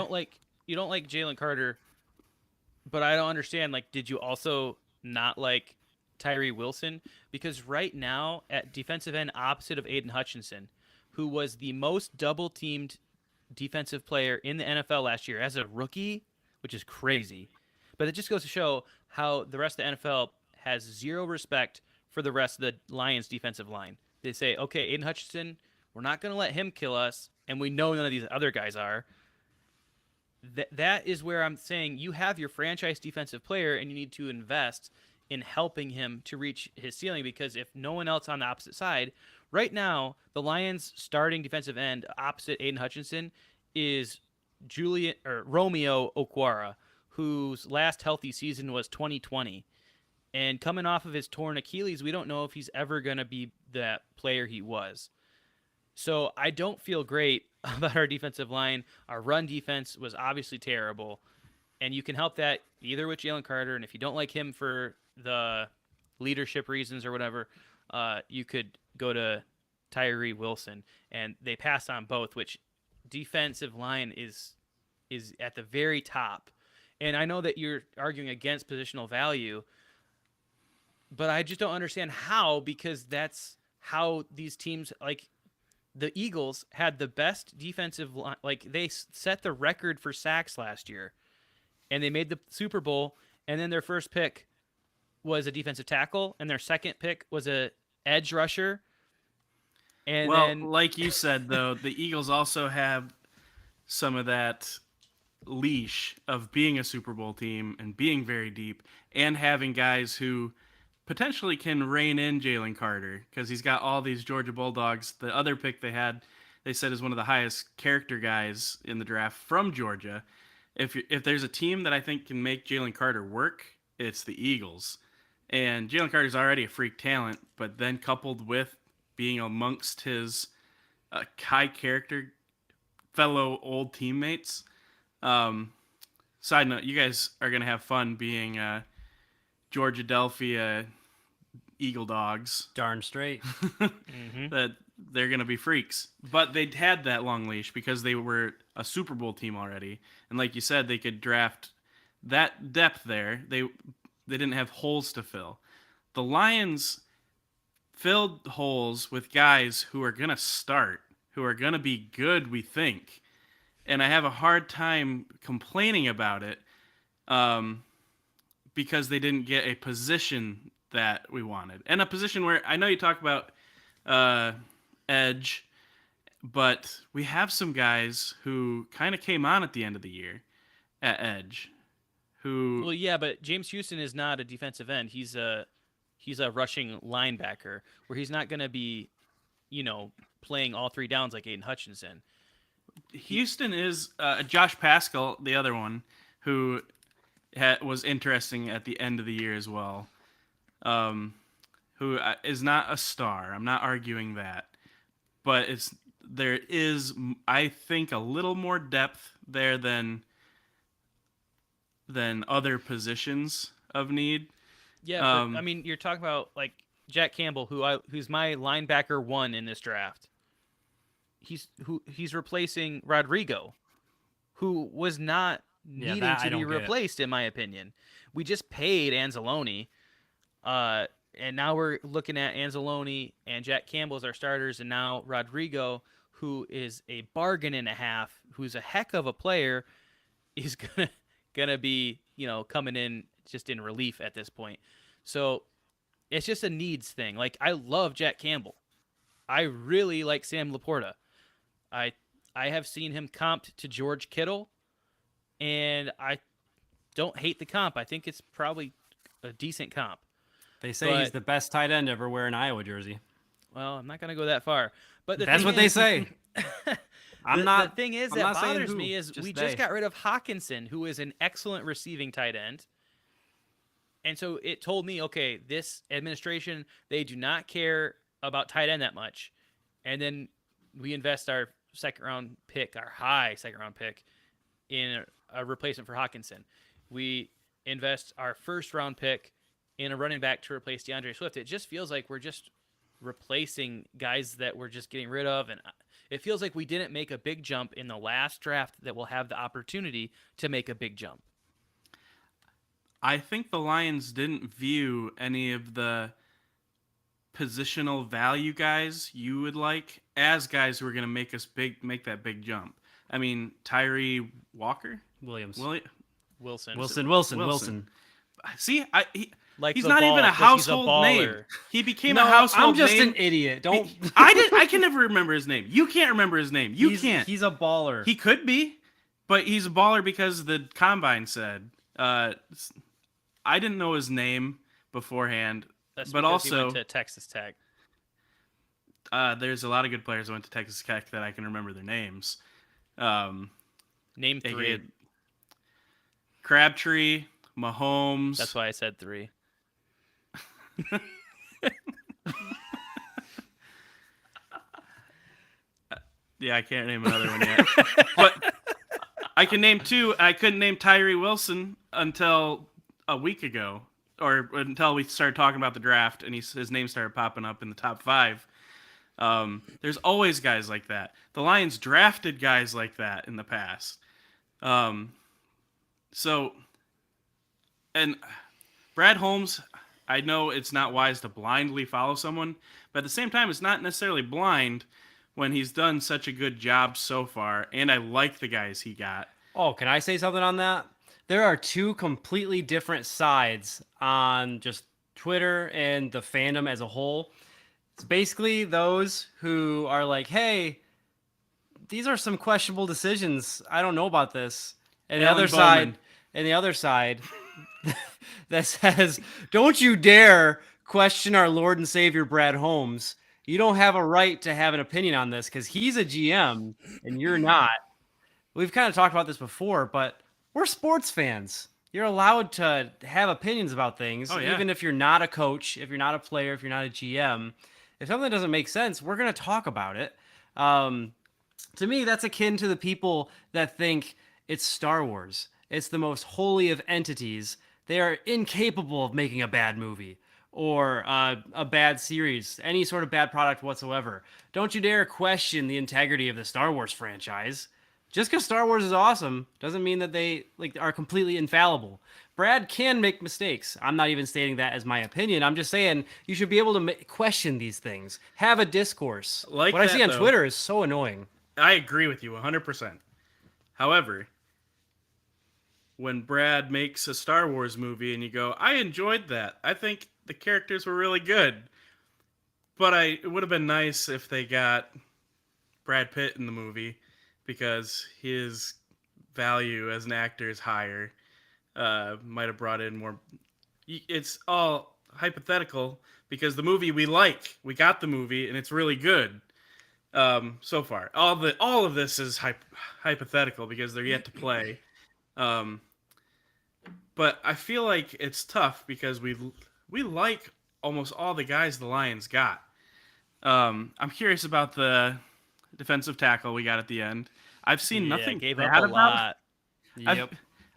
don't like Jalen Carter, but I don't understand. Like, did you also not like Tyree Wilson? Because right now at defensive end, opposite of Aiden Hutchinson, who was the most double teamed defensive player in the NFL last year as a rookie, which is crazy. But it just goes to show how the rest of the NFL has zero respect for the rest of the Lions defensive line. They say, okay, Aiden Hutchinson, we're not going to let him kill us, and we know none of these other guys are. That is where I'm saying you have your franchise defensive player, and you need to invest in helping him to reach his ceiling, because if no one else on the opposite side, right now, the Lions' starting defensive end opposite Aiden Hutchinson is Romeo Okwara, whose last healthy season was 2020. And coming off of his torn Achilles, we don't know if he's ever going to be that player he was. So I don't feel great about our defensive line. Our run defense was obviously terrible. And you can help that either with Jalen Carter, and if you don't like him for the leadership reasons or whatever, you could go to Tyree Wilson. And they pass on both, which defensive line is at the very top. And I know that you're arguing against positional value, but I just don't understand how, because that's how these teams, like the Eagles, had the best defensive line. Like they set the record for sacks last year, and they made the Super Bowl. And then their first pick was a defensive tackle, and their second pick was a edge rusher. And Well, then, like you said, though, the Eagles also have some of that leash of being a Super Bowl team and being very deep and having guys who potentially can rein in Jalen Carter because he's got all these Georgia Bulldogs. The other pick they had, they said, is one of the highest character guys in the draft from Georgia. If there's a team that I think can make Jalen Carter work, it's the Eagles. And Jalen Carter's already a freak talent, but then coupled with being amongst his high character fellow old teammates. Side note, you guys are going to have fun being Georgia Delphia Eagle Dogs. Darn straight. That they're going to be freaks. But they had that long leash because they were a Super Bowl team already. And like you said, they could draft that depth there. They didn't have holes to fill. The Lions filled holes with guys who are going to start, who are going to be good, we think. And I have a hard time complaining about it because they didn't get a position that we wanted. And a position where I know you talk about edge, but we have some guys who kind of came on at the end of the year at edge. well, yeah, but James Houston is not a defensive end. He's a rushing linebacker where he's not going to be, playing all three downs like Aiden Hutchinson. Houston is Josh Pascal, the other one, who was interesting at the end of the year as well, who is not a star. I'm not arguing that. But there is, I think, a little more depth there than other positions of need. Yeah, but, I mean, you're talking about like Jack Campbell, who's my linebacker 1 in this draft. He's replacing Rodrigo, who was not needing to be replaced, in my opinion. We just paid Anzalone. and now we're looking at Anzalone and Jack Campbell as our starters, and now Rodrigo, who is a bargain and a half, who's a heck of a player, is gonna be coming in just in relief at this point. So it's just a needs thing. Like, I love Jack Campbell. I really like Sam Laporta. I have seen him comped to George Kittle, and I don't hate the comp. I think it's probably a decent comp. They say he's the best tight end ever wear an Iowa jersey. Well, I'm not going to go that far. But that's what they say. The thing is that bothers me is just we just got rid of Hawkinson, who is an excellent receiving tight end. And so it told me, okay, this administration, they do not care about tight end that much. And then we invest our high second round pick, in a replacement for Hawkinson. We invest our first round pick in a running back to replace DeAndre Swift. It just feels like we're just replacing guys that we're just getting rid of. And it feels like we didn't make a big jump in the last draft that will have the opportunity to make a big jump. I think the Lions didn't view any of the positional value guys you would like as guys who are going to make that big jump. I mean, Tyree Wilson. See, he's not even a household name. He became a household name. I'm just an idiot. I can never remember his name. You can't remember his name. You can't. He's a baller. He could be, but he's a baller because the combine said. I didn't know his name beforehand. But also, he went to Texas Tech. There's a lot of good players who went to Texas Tech that I can remember their names. Name three. Crabtree, Mahomes. That's why I said three. Yeah, I can't name another one yet. But I can name two. I couldn't name Tyree Wilson until a week ago, or until we started talking about the draft, and his name started popping up in the top 5. There's always guys like that. The Lions drafted guys like that in the past. And Brad Holmes, I know it's not wise to blindly follow someone, but at the same time, it's not necessarily blind when he's done such a good job so far, and I like the guys he got. Oh, can I say something on that? There are two completely different sides on just Twitter and the fandom as a whole. It's basically those who are like, hey, these are some questionable decisions. I don't know about this. And the other side that says, don't you dare question our Lord and Savior Brad Holmes. You don't have a right to have an opinion on this because he's a GM and you're not. We've kind of talked about this before, but we're sports fans. You're allowed to have opinions about things, even if you're not a coach, if you're not a player, if you're not a GM. If something doesn't make sense, we're going to talk about it. To me, that's akin to the people that think it's Star Wars. It's the most holy of entities. They are incapable of making a bad movie or a bad series, any sort of bad product whatsoever. Don't you dare question the integrity of the Star Wars franchise. Just because Star Wars is awesome doesn't mean that they are completely infallible. Brad can make mistakes. I'm not even stating that as my opinion. I'm just saying you should be able to question these things. Have a discourse. What I see on Twitter is so annoying. I agree with you 100%. However, when Brad makes a Star Wars movie and you go, I enjoyed that. I think the characters were really good. But it would have been nice if they got Brad Pitt in the movie because his value as an actor is higher. Might have brought in more. It's all hypothetical because the movie we got the movie and it's really good. So far, all of this is hypothetical because they're yet to play. But I feel like it's tough because we like almost all the guys the Lions got. I'm curious about the defensive tackle we got at the end. I've seen nothing bad about it.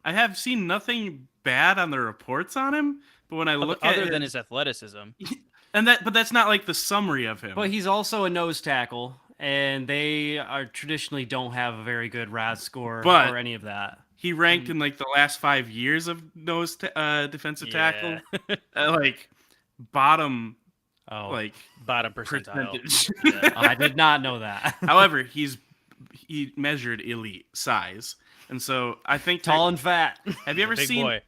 I have seen nothing bad on the reports on him, but when I look at other than his athleticism, but that's not like the summary of him. But he's also a nose tackle, and they traditionally don't have a very good RAS score or any of that. He ranked in the last 5 years of nose defensive tackle. bottom Oh, like Bottom percentile. percentage. Yeah. I did not know that. However, he measured elite size, and so I think Tall and fat. have you ever Big seen boy.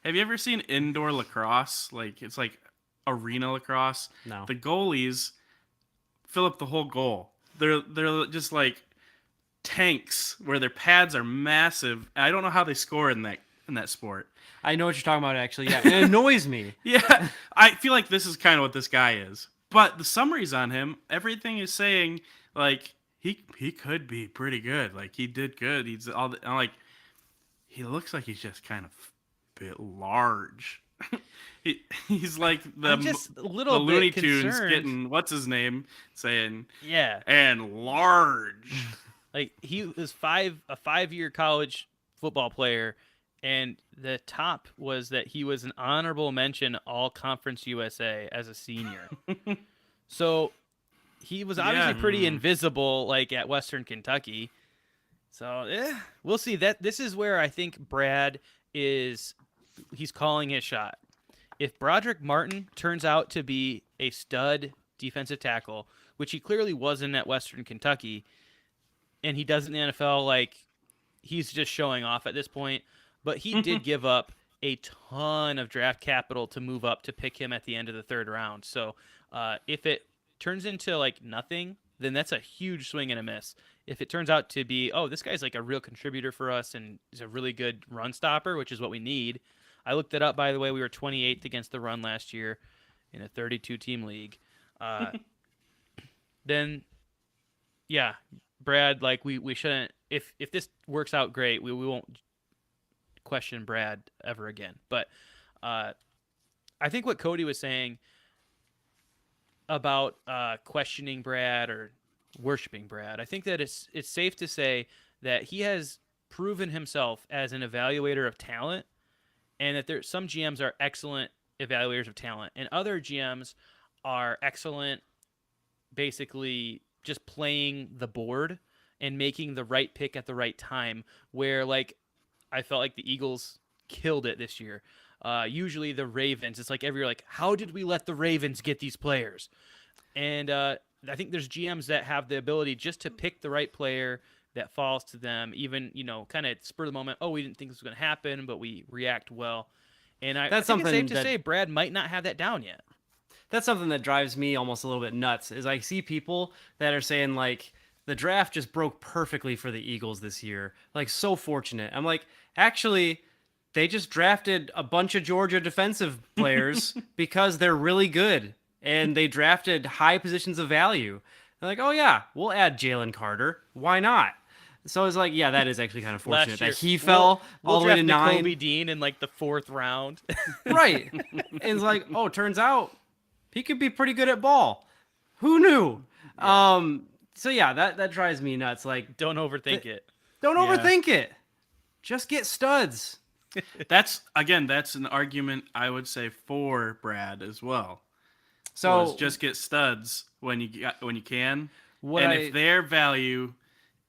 have you ever seen indoor lacrosse? Like it's like arena lacrosse. No. The goalies fill up the whole goal. They're just like tanks where their pads are massive. I don't know how they score in that sport. I know what you're talking about, actually. Yeah, it annoys me. Yeah, I feel like this is kind of what this guy is. But the summaries on him, everything is saying like he could be pretty good. Like he did good. I'm like he looks like he's just kind of a bit large. He's like I'm just a the little Looney bit Tunes concerned. getting what's his name saying Yeah. and large. Like he was a 5-year college football player, and the top was that he was an honorable mention All Conference USA as a senior. So he was obviously Yeah. pretty invisible, like at Western Kentucky. So we'll see. This is where I think Brad he's calling his shot. If Broderick Martin turns out to be a stud defensive tackle, which he clearly wasn't at Western Kentucky, and he does it in the NFL, like he's just showing off at this point. But he did give up a ton of draft capital to move up to pick him at the end of the 3rd round. So if it turns into like nothing, then that's a huge swing and a miss. If it turns out to be, oh, this guy's like a real contributor for us and he's a really good run stopper, which is what we need. I looked it up, by the way. We were 28th against the run last year in a 32-team league. Then, yeah, Brad, like we shouldn't. If this works out great, we won't question Brad ever again. But I think what Cody was saying about questioning Brad or worshiping Brad, I think that it's safe to say that he has proven himself as an evaluator of talent, and that some GMs are excellent evaluators of talent, and other GMs are excellent, basically just playing the board and making the right pick at the right time. Where like I felt like the Eagles killed it this year. Usually the Ravens, it's like every year, like, how did we let the Ravens get these players? And I think there's GMs that have the ability just to pick the right player that falls to them, even, kind of spur of the moment. Oh, we didn't think this was going to happen, but we react well. And I think it's safe to say Brad might not have that down yet. That's something that drives me almost a little bit nuts, is I see people that are saying, like, the draft just broke perfectly for the Eagles this year. Like, so fortunate. I'm like, actually, they just drafted a bunch of Georgia defensive players because they're really good. And they drafted high positions of value. They're like, oh, yeah, we'll add Jalen Carter. Why not? So it's like, yeah, that is actually kind of fortunate that he fell all the way to 9. Kobe Dean in like the 4th round. Right. And it's like, oh, turns out he could be pretty good at ball. Who knew? Yeah. So yeah, that drives me nuts. Like, don't overthink it. Don't overthink it. Just get studs. That's an argument I would say for Brad as well. So just get studs when you can. If their value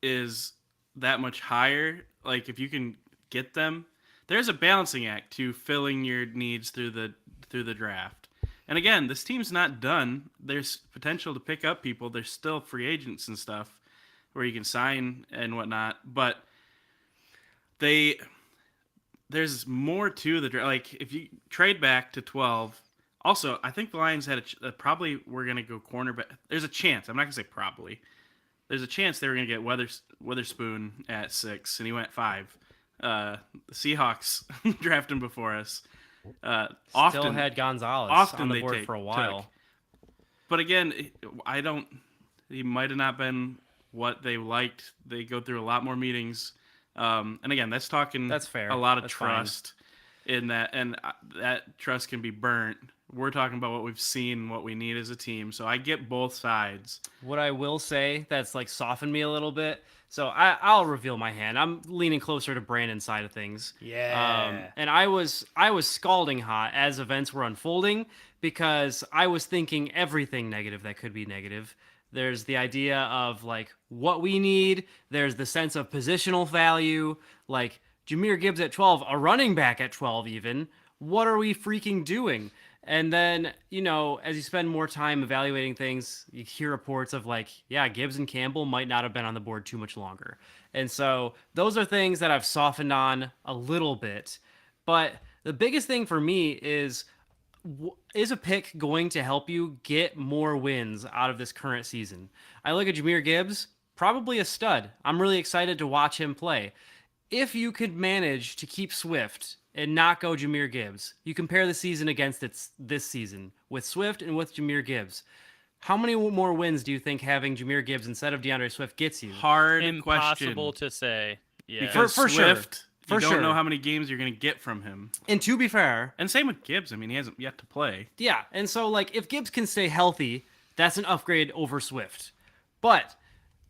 is that much higher, like if you can get them, there's a balancing act to filling your needs through the draft. And again, this team's not done. There's potential to pick up people. There's still free agents and stuff where you can sign and whatnot. But there's more to the draft. Like if you trade back to 12. Also, I think the Lions had probably were going to go cornerback. There's a chance. I'm not going to say probably. There's a chance they were going to get Witherspoon at 6, and he went 5. The Seahawks drafted him before us. Still had Gonzalez on the board for a while. But again, he might have not been what they liked. They go through a lot more meetings. And again, that's fair. A lot of trust in that, and that trust can be burnt. We're talking about what we've seen, what we need as a team. So I get both sides. What I will say that's like softened me a little bit. So I'll reveal my hand. I'm leaning closer to Brandon's side of things. Yeah. And I was scalding hot as events were unfolding because I was thinking everything negative that could be negative. There's the idea of like what we need. There's the sense of positional value, like Jahmyr Gibbs at 12, a running back at 12 even. What are we freaking doing? And then, as you spend more time evaluating things, you hear reports of like, yeah, Gibbs and Campbell might not have been on the board too much longer. And so those are things that I've softened on a little bit. But the biggest thing for me is a pick going to help you get more wins out of this current season? I look at Jahmyr Gibbs, probably a stud. I'm really excited to watch him play. If you could manage to keep Swift and not go Jahmyr Gibbs, you compare the season against this season with Swift and with Jahmyr Gibbs. How many more wins do you think having Jahmyr Gibbs instead of DeAndre Swift gets you? Hard Impossible question. to say. Yeah. Because For sure. Swift, For you don't sure. know how many games you're going to get from him. And to be fair, And same with Gibbs. I mean, he hasn't yet to play. yeah, and so like if Gibbs can stay healthy, that's an upgrade over Swift. But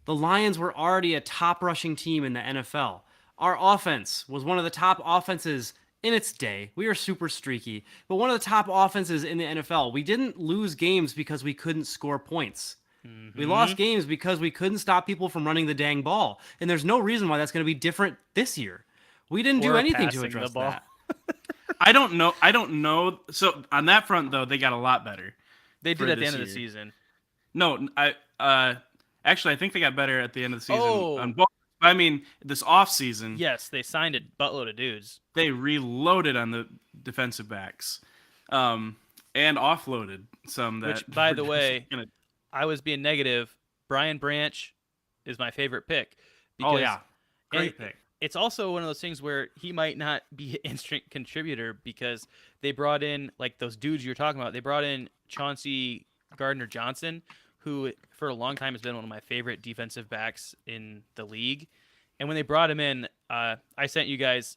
the Lions were already a top rushing team in the NFL. Our offense was one of the top offenses in its day. We were super streaky, but one of the top offenses in the NFL. We didn't lose games because we couldn't score points. We lost games because we couldn't stop people from running the dang ball. And there's no reason why that's going to be different this year. We didn't do Or anything passing to the address ball. that. I don't know. So on that front, though, they got a lot better. They for did at the this end of the year. season. No, actually, I think they got better at the end of the season. Oh. On both. I mean, this off season, Yes, they signed a buttload of dudes. they reloaded on the defensive backs, and offloaded some. That Which, by were the just way, gonna- I was being negative. Brian Branch is my favorite pick. oh yeah, great and pick. It's also one of those things where he might not be an instant contributor because they brought in, like those dudes you were talking about, they brought in Chauncey Gardner-Johnson, who for a long time has been one of my favorite defensive backs in the league. And when they brought him in, I sent you guys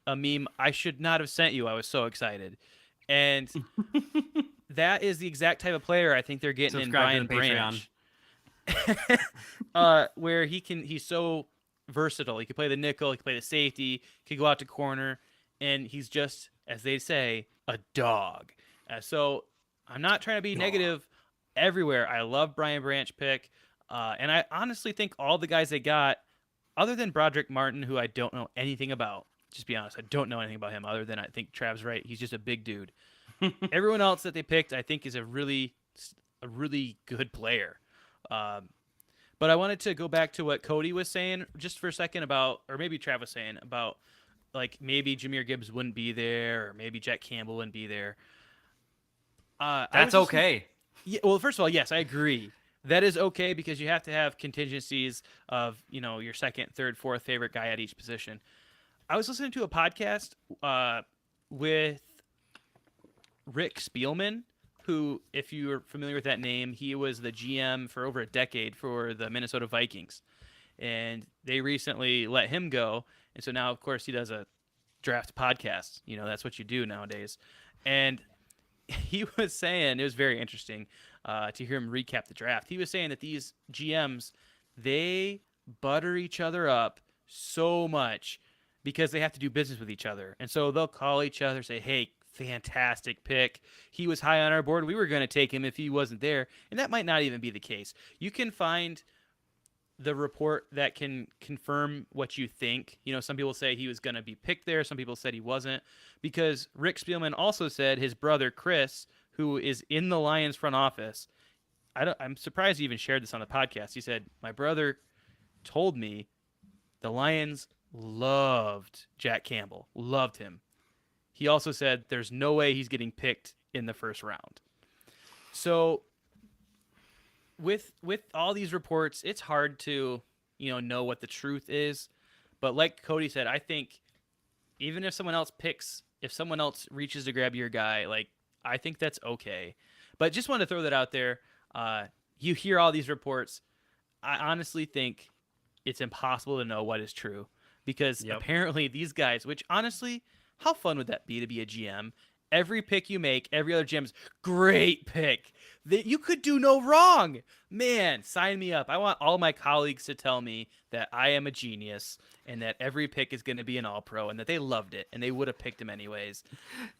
a meme I should not have sent you. I was so excited. And that is the exact type of player I think they're getting in Subscribe to Brian the Branch. Where he's so versatile. He could play the nickel, he could play the safety, he could go out to corner, and he's just, as they say, a dog. So I'm not trying to be negative everywhere. I love Brian Branch pick, and I honestly think all the guys they got, other than Broderick Martin, who I don't know anything about, just be honest, I don't know anything about him other than I think Trav's right. He's just a big dude. Everyone else that they picked, I think, is a really good player. But I wanted to go back to what Cody was saying just for a second about, or maybe Trav was saying about, like maybe Jahmyr Gibbs wouldn't be there, or maybe Jack Campbell wouldn't be there. That's okay. Yeah, well, first of all, yes, I agree. That is okay because you have to have contingencies of, your second, third, fourth favorite guy at each position. I was listening to a podcast with Rick Spielman, who, if you're familiar with that name, he was the GM for over a decade for the Minnesota Vikings. And they recently let him go. And so now, of course, he does a draft podcast. That's what you do nowadays. And he was saying, it was very interesting to hear him recap the draft. He was saying that these GMs, they butter each other up so much because they have to do business with each other. And so they'll call each other, say, hey, fantastic pick. He was high on our board. We were going to take him if he wasn't there. And that might not even be the case. You can find the report that can confirm what you think. Some people say he was going to be picked there. Some people said he wasn't. Because Rick Spielman also said his brother, Chris, who is in the Lions front office, I'm surprised he even shared this on the podcast. He said, my brother told me the Lions loved Jack Campbell, loved him. He also said there's no way he's getting picked in the first round. So with all these reports, it's hard to, know what the truth is. But like Cody said, I think even if someone else reaches to grab your guy, like, I think that's okay. But just wanted to throw that out there. You hear all these reports. I honestly think it's impossible to know what is true because apparently these guys, which honestly, how fun would that be to be a GM? Every pick you make, every other GM's great pick. That you could do no wrong. Man, sign me up. I want all my colleagues to tell me that I am a genius and that every pick is going to be an all-pro and that they loved it and they would have picked him anyways.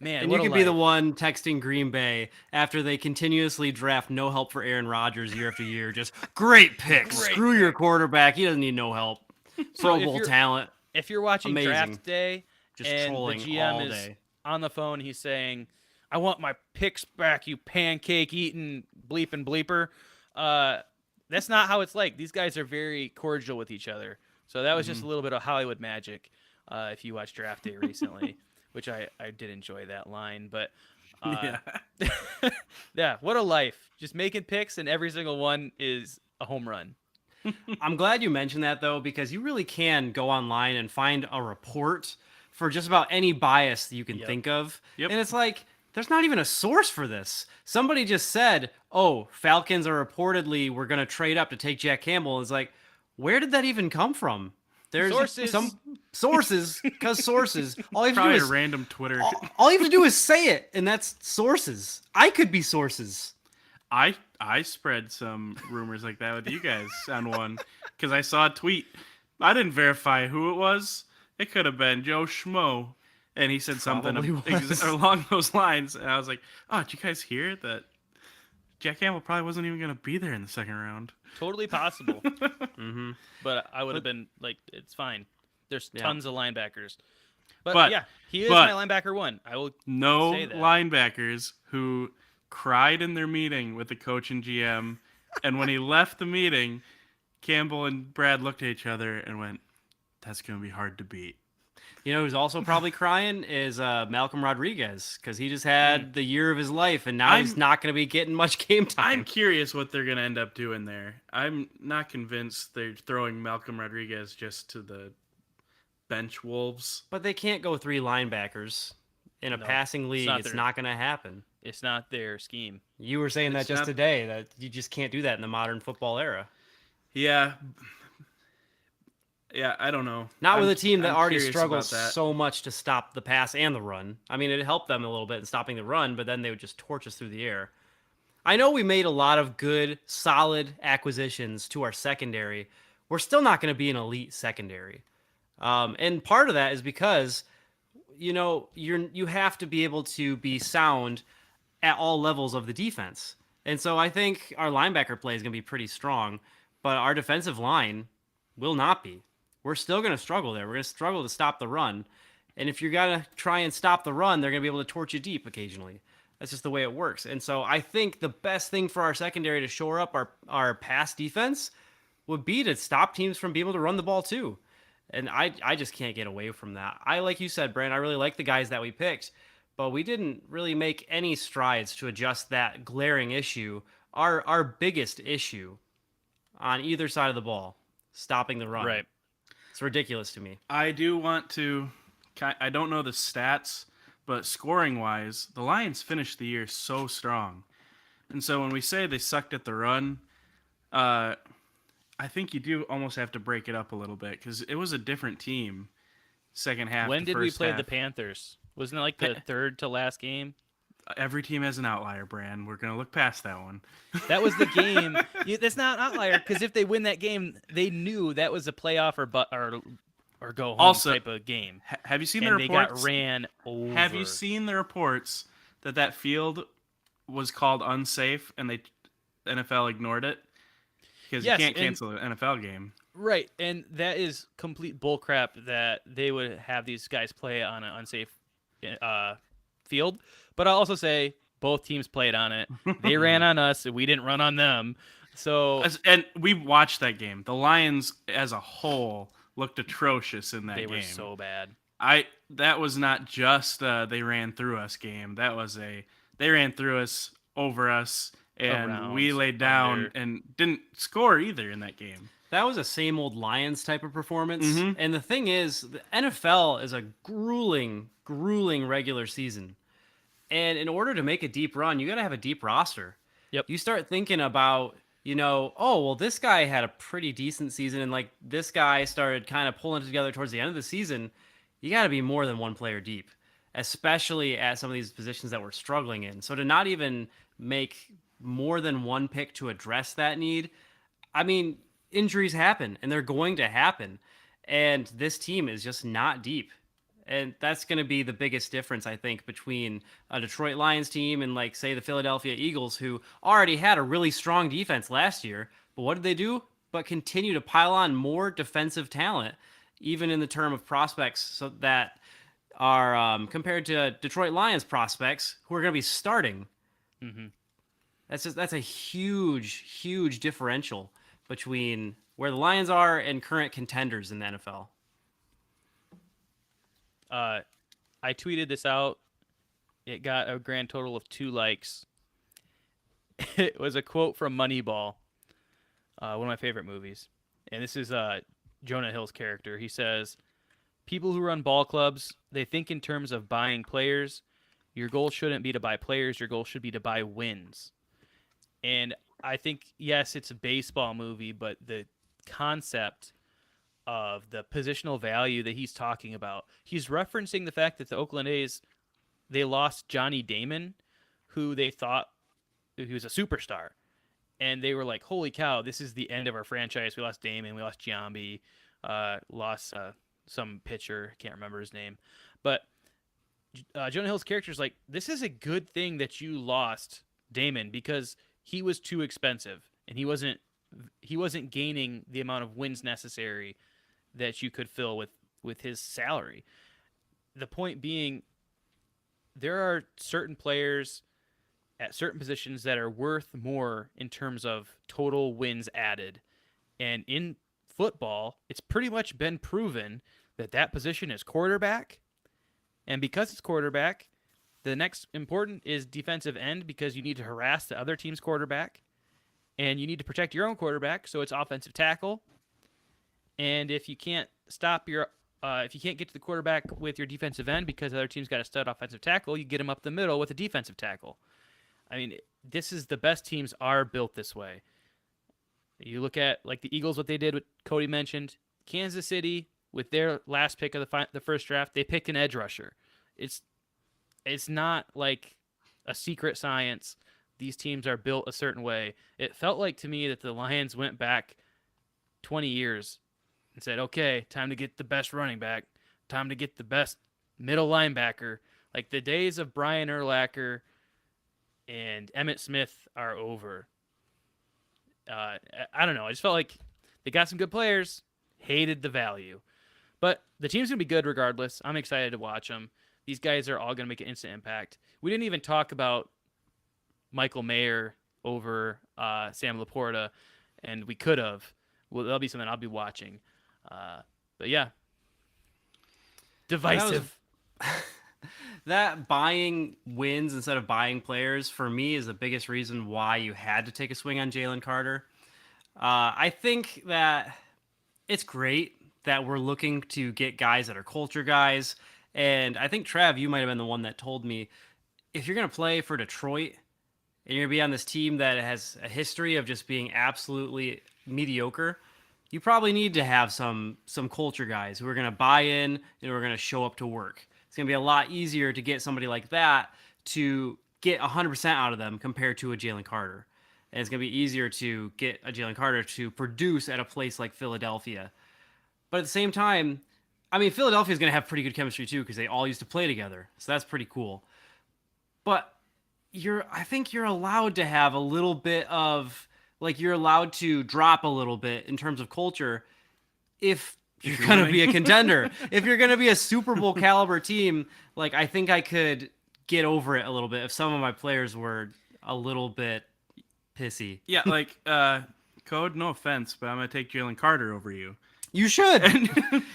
Man, And what you a could be the life. one texting Green Bay after they continuously draft no help for Aaron Rodgers year after year. Just great pick. Screw your quarterback. He doesn't need no help. Pro if Bowl you're- talent. If you're watching Amazing. Draft Day Just and trolling the GM all is day. on the phone, he's saying, I want my picks back, you pancake eating bleeping bleeper. That's not how it's like. These guys are very cordial with each other. So that was just a little bit of Hollywood magic. If you watched Draft Day recently, which I did enjoy that line, but Yeah. yeah, what a life! Just making picks, and every single one is a home run. I'm glad you mentioned that though, because you really can go online and find a report for just about any bias that you can Yep. think of. Yep. And it's like, there's not even a source for this. Somebody just said, oh, Falcons are reportedly, we're going to trade up to take Jack Campbell. It's like, where did that even come from? There's Sources. some sources, because sources. All you have to Probably do a is random Twitter. all you have to do is say it, and that's sources. I could be sources. I spread some rumors like that with you guys on one because I saw a tweet. I didn't verify who it was. It could have been Joe Schmo, and he said something Probably was. along those lines. And I was like, "Oh, did you guys hear that? Jack Campbell probably wasn't even going to be there in the second round." Totally possible. Mm-hmm. But I would have been like, it's fine. There's Yeah. tons of linebackers. But, But- yeah, he is but- my linebacker one. I will. No Say that. linebackers who cried in their meeting with the coach and GM, and when he left the meeting, Campbell and Brad looked at each other and went, "That's going to be hard to beat." You know who's also probably crying is Malcolm Rodriguez, because he just had the year of his life, and now he's I'm- not going to be getting much game time. I'm curious what they're going to end up doing there. I'm not convinced they're throwing Malcolm Rodriguez just to the bench wolves. But they can't go 3 linebackers in a No, passing league. not It's their- not going to happen. It's not their scheme. You were saying that It's just not- today, that you just can't do that in the modern football era. Yeah. Yeah, I don't know. Not with I'm- a team that I'm already curious struggles about that. so much to stop the pass and the run. I mean, it helped them a little bit in stopping the run, but then they would just torch us through the air. I know we made a lot of good, solid acquisitions to our secondary. We're still not going to be an elite secondary. And part of that is because, you have to be able to be sound at all levels of the defense. And so I think our linebacker play is going to be pretty strong, but our defensive line will not be. We're still going to struggle there. We're going to struggle to stop the run. And if you're going to try and stop the run, they're going to be able to torch you deep occasionally. That's just the way it works. And so I think the best thing for our secondary to shore up our pass defense would be to stop teams from being able to run the ball too. And I just can't get away from that. Like you said, Brand, I really like the guys that we picked, but we didn't really make any strides to adjust that glaring issue, our biggest issue on either side of the ball, stopping the run. Right. It's ridiculous to me. I do want to. I don't know the stats, but scoring wise, the Lions finished the year so strong. And so when we say they sucked at the run, I think you do almost have to break it up a little bit because it was a different team second half. When to did we first play half. the Panthers? Wasn't it like the third to last game? Every team has an outlier, Brand. We're going to look past that one. That was the game. That's not an outlier because if they win that game, they knew that was a playoff or go home Also, type of game. Have you seen And the they reports? got ran over. Have you seen the reports that field was called unsafe and the NFL ignored it? Because Yes, you can't and- cancel an NFL game. Right, and that is complete bullcrap that they would have these guys play on an unsafe field. But I'll also say both teams played on it. They ran on us, and we didn't run on them. So And we watched that game. The Lions, as a whole, looked atrocious in that they game. were so bad. That was not just they ran through us game. That was they ran through us, over us, and Around, we laid down under. and didn't score either in that game. That was a same old Lions type of performance. Mhm. And the thing is, the NFL is a grueling, grueling regular season. And in order to make a deep run, you got to have a deep roster. Yep. You start thinking about, oh, well, this guy had a pretty decent season, and like this guy started kind of pulling it together towards the end of the season. You got to be more than one player deep, especially at some of these positions that we're struggling in. So to not even make more than one pick to address that need, I mean, injuries happen and they're going to happen. And this team is just not deep. And that's going to be the biggest difference, I think, between a Detroit Lions team and, like, say, the Philadelphia Eagles, who already had a really strong defense last year. But what did they do? But continue to pile on more defensive talent, even in the term of prospects, so that are compared to Detroit Lions prospects who are going to be starting. Mhm. That's a huge differential between where the Lions are and current contenders in the NFL. I tweeted this out. It got a grand total of 2 likes. It was a quote from Moneyball, one of my favorite movies. And this is Jonah Hill's character. He says, "People who run ball clubs, they think in terms of buying players. Your goal shouldn't be to buy players. Your goal should be to buy wins." And I think, yes, it's a baseball movie, but the concept of the positional value that he's talking about, he's referencing the fact that the Oakland A's, they lost Johnny Damon, who they thought he was a superstar. And they were like, holy cow, this is the end of our franchise. We lost Damon, we lost Giambi, lost some pitcher, can't remember his name. But Jonah Hill's character is like, this is a good thing that you lost Damon because he was too expensive and he wasn't gaining the amount of wins necessary that you could fill with his salary. The point being, there are certain players at certain positions that are worth more in terms of total wins added. And in football, it's pretty much been proven that that position is quarterback. And because it's quarterback, the next important is defensive end because you need to harass the other team's quarterback. And you need to protect your own quarterback, so it's offensive tackle. And if you can't if you can't get to the quarterback with your defensive end because the other team's got a stud offensive tackle, you get him up the middle with a defensive tackle. I mean, the best teams are built this way. You look at like the Eagles, what they did, what Cody mentioned. Kansas City, with their last pick of the first draft, they picked an edge rusher. It's not like a secret science. These teams are built a certain way. It felt like to me that the Lions went back 20 years and said, okay, time to get the best running back, time to get the best middle linebacker. Like the days of Brian Urlacher and Emmitt Smith are over. I don't know. I just felt like they got some good players, hated the value. But the team's going to be good regardless. I'm excited to watch them. These guys are all going to make an instant impact. We didn't even talk about Michael Mayer over Sam Laporta, and we could have. Well, that'll be something I'll be watching. But yeah, divisive. That buying wins instead of buying players, for me, is the biggest reason why you had to take a swing on Jalen Carter. I think that it's great that we're looking to get guys that are culture guys. And I think, Trav, you might have been the one that told me, if you're going to play for Detroit and you're going to be on this team that has a history of just being absolutely mediocre, you probably need to have some culture guys who are going to buy in and who are going to show up to work. It's going to be a lot easier to get somebody like that to get 100% out of them compared to a Jalen Carter. And it's going to be easier to get a Jalen Carter to produce at a place like Philadelphia. But at the same time, I mean, Philadelphia is going to have pretty good chemistry too because they all used to play together. So that's pretty cool. But I think you're allowed to have a little bit of, like, you're allowed to drop a little bit in terms of culture if you're going to be a contender. If you're going to be a Super Bowl caliber team, like, I think I could get over it a little bit if some of my players were a little bit pissy. Yeah, like, Code, no offense, but I'm going to take Jalen Carter over you. You should.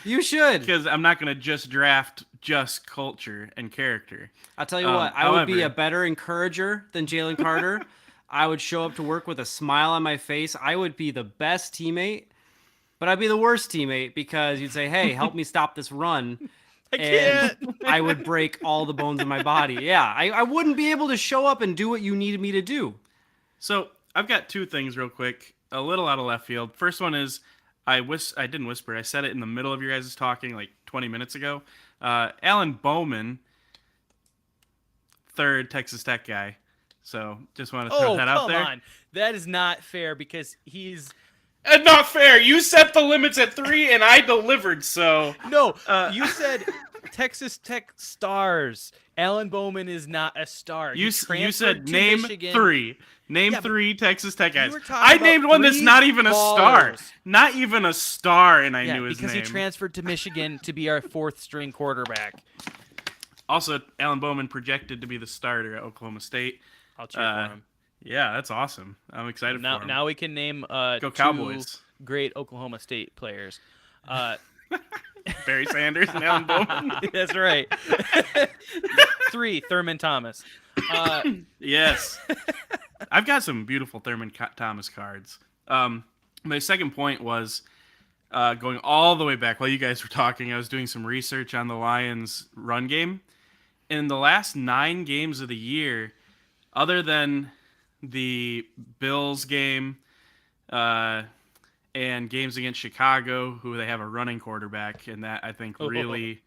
You should. Because I'm not going to just draft just culture and character. I'll tell you what, I would be a better encourager than Jalen Carter. I would show up to work with a smile on my face. I would be the best teammate, but I'd be the worst teammate because you'd say, hey, help me stop this run. And I would break all the bones in my body. Yeah, I wouldn't be able to show up and do what you needed me to do. So I've got two things real quick, a little out of left field. First one is, I didn't whisper. I said it in the middle of your guys' talking like 20 minutes ago. Alan Bowman, third Texas Tech guy. So just want to throw that out there. Come on. That is not fair because he's... Not fair. You set the limits at 3 and I delivered, so... No, you said Texas Tech stars. Alan Bowman is not a star. You transferred said to name Michigan. 3. Name 3 Texas Tech guys. I named one that's not even a star. Not even a star, and I knew his name. Because he transferred to Michigan to be our 4th string quarterback. Also, Alan Bowman projected to be the starter at Oklahoma State. I'll cheer for him. Yeah, that's awesome. I'm excited Now, for him. now we can name Go two Cowboys. great Oklahoma State players. Barry Sanders and Alan Bowman. That's right. 3, Thurman Thomas. Yes. I've got some beautiful Thurman Thomas cards. My second point was going all the way back while you guys were talking. I was doing some research on the Lions' run game. In the last 9 games of the year, other than the Bills game and games against Chicago, who they have a running quarterback, and that I think really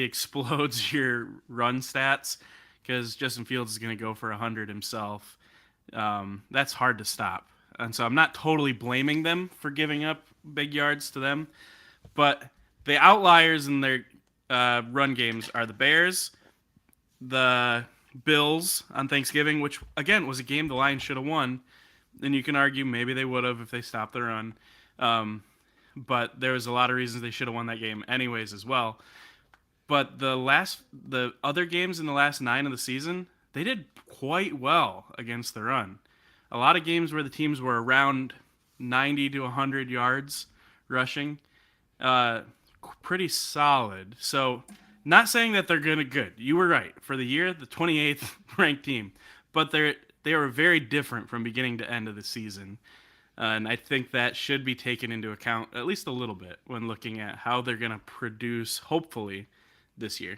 explodes your run stats because Justin Fields is going to go for 100 himself. That's hard to stop. And so I'm not totally blaming them for giving up big yards to them. But the outliers in their run games are the Bears, the Bills on Thanksgiving, which, again, was a game the Lions should have won. And you can argue maybe they would have if they stopped the run. But there was a lot of reasons they should have won that game anyways as well. But the other games in the last 9 of the season, they did quite well against the run. A lot of games where the teams were around 90 to 100 yards rushing, pretty solid. So, not saying that they're gonna good. You were right. For the year, the 28th ranked team, but they were very different from beginning to end of the season, and I think that should be taken into account at least a little bit when looking at how they're gonna produce, hopefully, this year.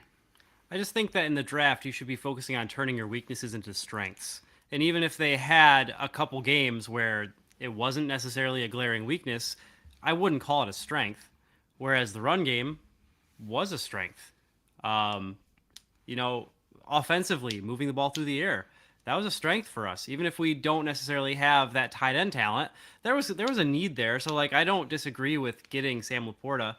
I just think that in the draft, you should be focusing on turning your weaknesses into strengths. And even if they had a couple games where it wasn't necessarily a glaring weakness, I wouldn't call it a strength. Whereas the run game was a strength. Offensively, moving the ball through the air, that was a strength for us. Even if we don't necessarily have that tight end talent, there was a need there. So, I don't disagree with getting Sam Laporta.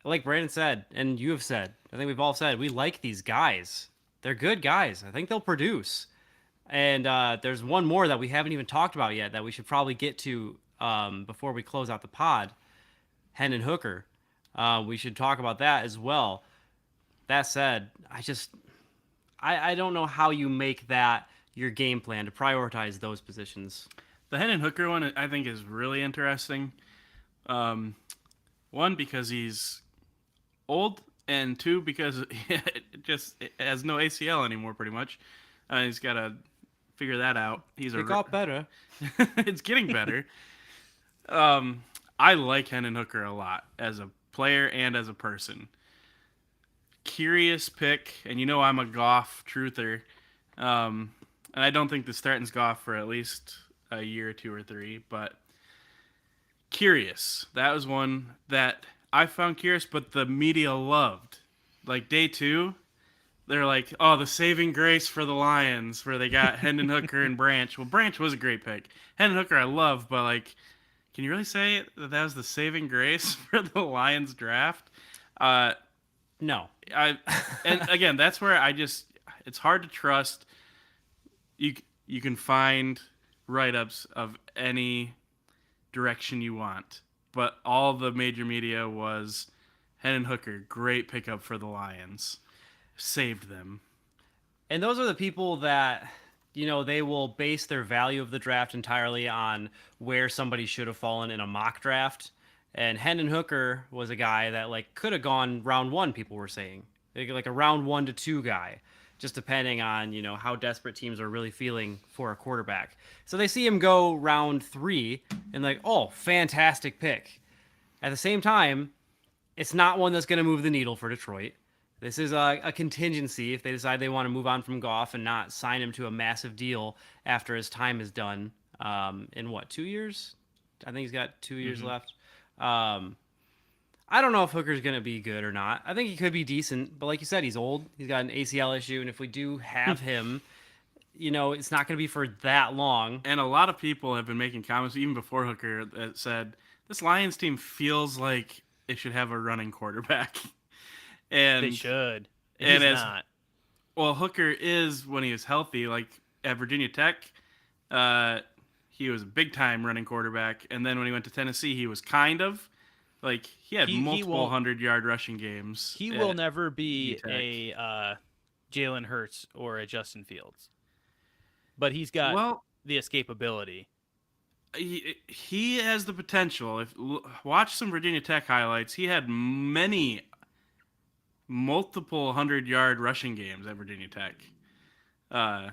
Like Brandon said, and you have said, I think we've all said, we like these guys. They're good guys. I think they'll produce. And there's one more that we haven't even talked about yet that we should probably get to before we close out the pod. Hendon Hooker. We should talk about that as well. That said, I don't know how you make that your game plan to prioritize those positions. The Hendon Hooker one, I think, is really interesting. One, because he's old, and 2, because it has no ACL anymore, pretty much. He's got to figure that out. It got better. It's getting better. I like Hendon Hooker a lot as a player and as a person. Curious pick, and I'm a Goff truther. And I don't think this threatens Goff for at least a year or 2 or 3, but curious. That was one that I found curious, but the media loved. Like day 2, they're like, oh, the saving grace for the Lions, where they got Hendon Hooker and Branch. Well, Branch was a great pick. Hendon Hooker I love, but can you really say that was the saving grace for the Lions draft? No. And again, that's where it's hard to trust. You can find write-ups of any direction you want, but all the major media was Hendon Hooker, great pickup for the Lions. Saved them. And those are the people that, they will base their value of the draft entirely on where somebody should have fallen in a mock draft. And Hendon Hooker was a guy that could have gone round 1, people were saying. Like a round 1 to 2 guy, just depending on, how desperate teams are really feeling for a quarterback. So they see him go round 3 and oh, fantastic pick. At the same time, it's not one that's going to move the needle for Detroit. This is a contingency if they decide they want to move on from Goff and not sign him to a massive deal after his time is done. In 2 years? I think he's got 2 years left. I don't know if Hooker's going to be good or not. I think he could be decent, but like you said, he's old. He's got an ACL issue, and if we do have him, it's not going to be for that long. And a lot of people have been making comments, even before Hooker, that said, this Lions team feels like it should have a running quarterback. And they should. And He's not. Well, Hooker is, when he was healthy, at Virginia Tech, he was a big-time running quarterback. And then when he went to Tennessee, he was kind of. He had multiple 100-yard rushing games. He will never be Jalen Hurts or a Justin Fields, but he's got Well, the escapability. he has the potential. Watch some Virginia Tech highlights. He had multiple 100-yard rushing games at Virginia Tech. Uh,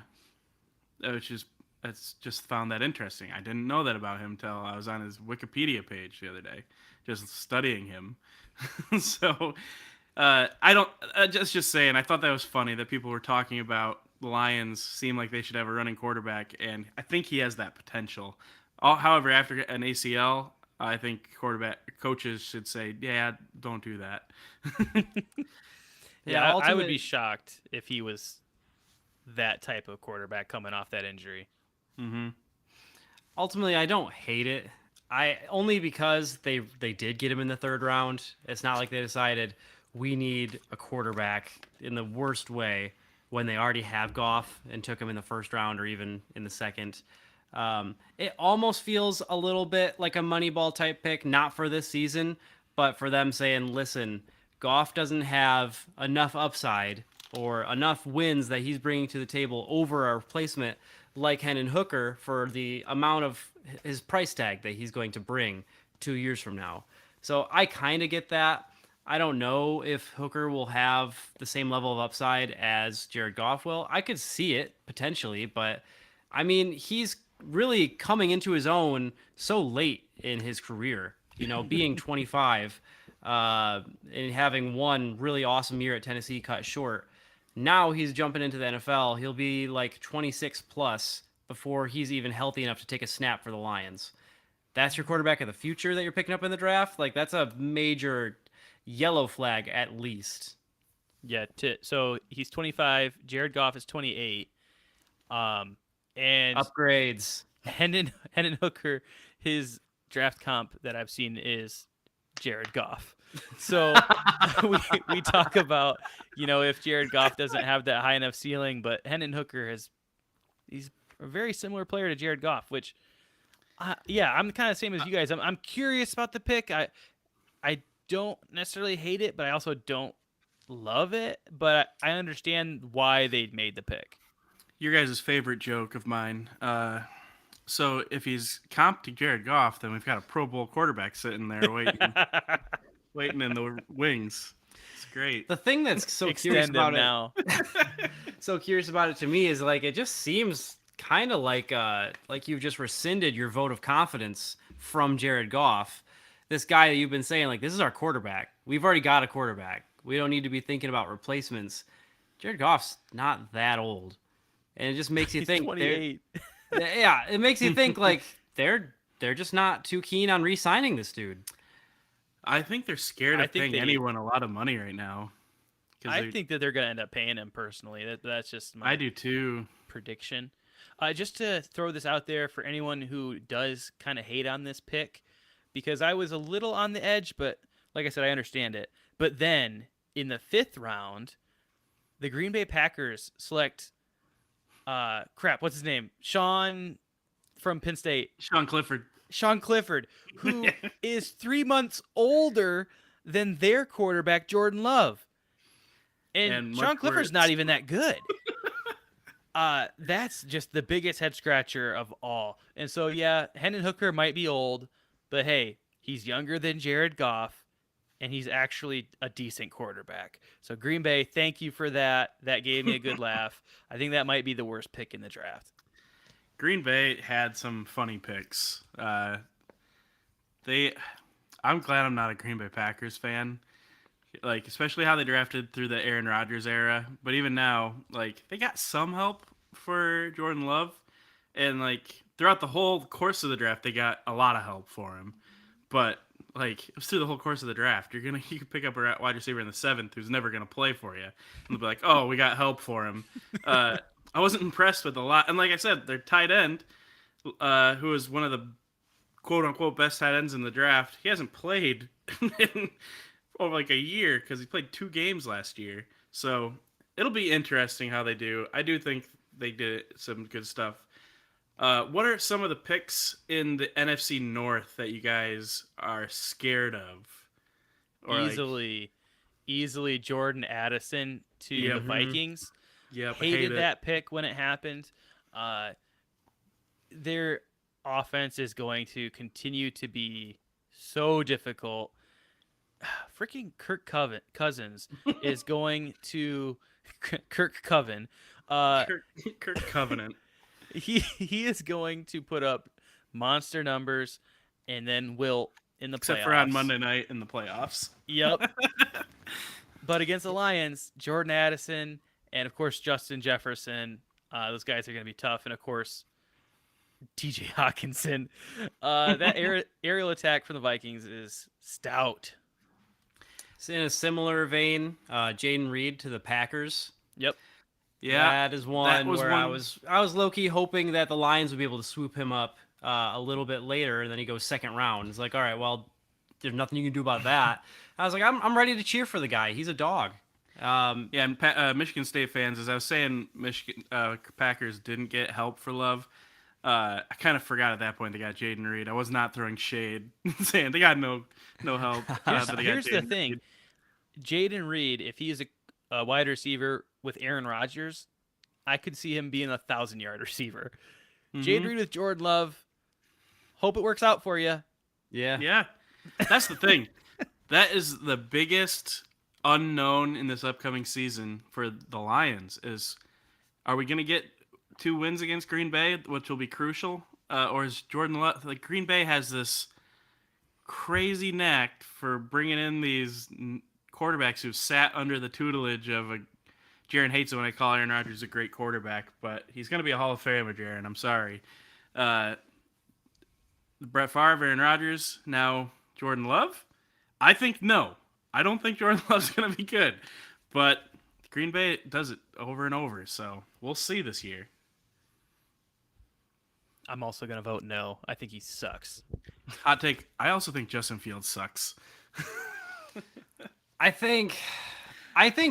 that's just found that interesting. I didn't know that about him till I was on his Wikipedia page the other day, just studying him. So I don't just saying. I thought that was funny that people were talking about the Lions seem like they should have a running quarterback, and I think he has that potential. However, after an ACL, I think quarterback coaches should say, "Yeah, don't do that." Yeah, I would ultimately- be shocked if he was that type of quarterback coming off that injury. Mm-hmm. Ultimately, I don't hate it. I only because they did get him in the third round. It's not like they decided we need a quarterback in the worst way when they already have Goff and took him in the first round or even in the second. It almost feels a little bit like a Moneyball type pick, not for this season, but for them saying, listen, Goff doesn't have enough upside or enough wins that he's bringing to the table over a replacement like Hendon Hooker for the amount of his price tag that he's going to bring 2 years from now. So I kind of get that. I don't know if Hooker will have the same level of upside as Jared Goff will. I could see it potentially, but I mean, he's really coming into his own so late in his career, being 25 and having one really awesome year at Tennessee cut short. Now he's jumping into the NFL. He'll be like 26 plus before he's even healthy enough to take a snap for the Lions. That's your quarterback of the future that you're picking up in the draft? Like, that's a major yellow flag at least. Yeah, so he's 25. Jared Goff is 28. And Upgrades. Hendon Hooker, his draft comp that I've seen is Jared Goff. So we talk about, if Jared Goff doesn't have that high enough ceiling, but Hendon Hooker he's a very similar player to Jared Goff, which, I'm kind of the same as you guys. I'm curious about the pick. I don't necessarily hate it, but I also don't love it. But I understand why they made the pick. Your guys' favorite joke of mine. So if he's comped to Jared Goff, then we've got a Pro Bowl quarterback sitting there waiting in the wings. It's great. The thing that's so Extend curious him about now. so curious about it to me is like it just seems kind of like you've just rescinded your vote of confidence from Jared Goff. This guy that you've been saying, like, this is our quarterback. We've already got a quarterback. We don't need to be thinking about replacements. Jared Goff's not that old. And it just makes you He's think 28. yeah, it makes you think like they're just not too keen on re-signing this dude. I think they're scared I of think paying they- anyone a lot of money right now. I think that they're going to end up paying him personally. That's just my I do too. prediction. Just to throw this out there for anyone who does kind of hate on this pick, because I was a little on the edge, but like I said, I understand it. But then in the 5th round, the Green Bay Packers select, what's his name? Sean from Penn State. Sean Clifford. Sean Clifford, who is 3 months older than their quarterback, Jordan Love. And much Sean Clifford's worse. not even that good. That's just the biggest head scratcher of all. And so, yeah, Hendon Hooker might be old, but hey, he's younger than Jared Goff, and he's actually a decent quarterback. So Green Bay, thank you for that. That gave me a good laugh. I think that might be the worst pick in the draft. Green Bay had some funny picks. I'm glad I'm not a Green Bay Packers fan. Like, especially how they drafted through the Aaron Rodgers era. But even now, like, they got some help for Jordan Love. And, like, throughout the whole course of the draft, they got a lot of help for him. But, like, it was through the whole course of the draft. You could pick up a wide receiver in the 7th who's never going to play for you. And they'll be like, oh, we got help for him. I wasn't impressed with a lot. And like I said, their tight end, who was one of the quote-unquote best tight ends in the draft, he hasn't played in over like a year because he played 2 games last year. So it'll be interesting how they do. I do think they did some good stuff. What are some of the picks in the NFC North that you guys are scared of? Or Easily Jordan Addison to Yeah. the Vikings. Yep, I Hated hate it. that pick when it happened. Their offense is going to continue to be so difficult. Freaking Cousins is going to Kirk Coven. Kirk Covenant. He is going to put up monster numbers and then wilt in the Except playoffs. for on Monday night in the playoffs. Yep. But against the Lions, Jordan Addison and of course Justin Jefferson, those guys are going to be tough. And of course, TJ Hawkinson. That aerial attack from the Vikings is stout. So in a similar vein, Jaden Reed to the Packers. Yep. Yeah, that is one was where one- I was low key hoping that the Lions would be able to swoop him up a little bit later, and then he goes second round. It's like, all right, well, there's nothing you can do about that. I was like, I'm ready to cheer for the guy. He's a dog. Yeah, and Michigan State fans, as I was saying, Michigan Packers didn't get help for Love. I kind of forgot at that point they got Jaden Reed. I was not throwing shade, saying they got no help. but they got Here's the Jaden thing. Reed. Jaden Reed, if he is a wide receiver with Aaron Rodgers, I could see him being a 1,000-yard receiver. Jaden Reed with Jordan Love, hope it works out for you. Yeah. Yeah, that's the thing. That is the biggest unknown in this upcoming season for the Lions is, are we going to get 2 wins against Green Bay, which will be crucial? Or is Jordan Love, like Green Bay has this crazy knack for bringing in these quarterbacks who sat under the tutelage of a Jaron hates it when I call Aaron Rodgers a great quarterback, but he's going to be a Hall of Famer, Jaron. I'm sorry. Brett Favre, Aaron Rodgers, now Jordan Love? I think no. I don't think Jordan Love's going to be good. But Green Bay does it over and over, so we'll see this year. I'm also going to vote no. I think he sucks. Hot take, I also think Justin Fields sucks. I think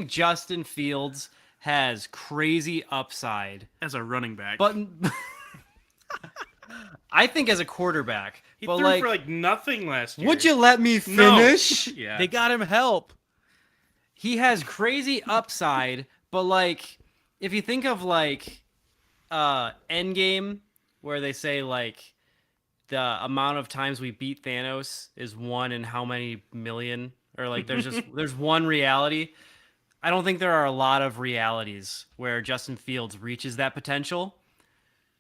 Justin Fields has crazy upside, As a running back. but I think as a quarterback. he but threw for nothing last year. would you let me No. finish? Yeah. They got him help. He has crazy upside, but if you think of Endgame, where they say the amount of times we beat Thanos is 1 in how many million, or there's one reality. I don't think there are a lot of realities where Justin Fields reaches that potential,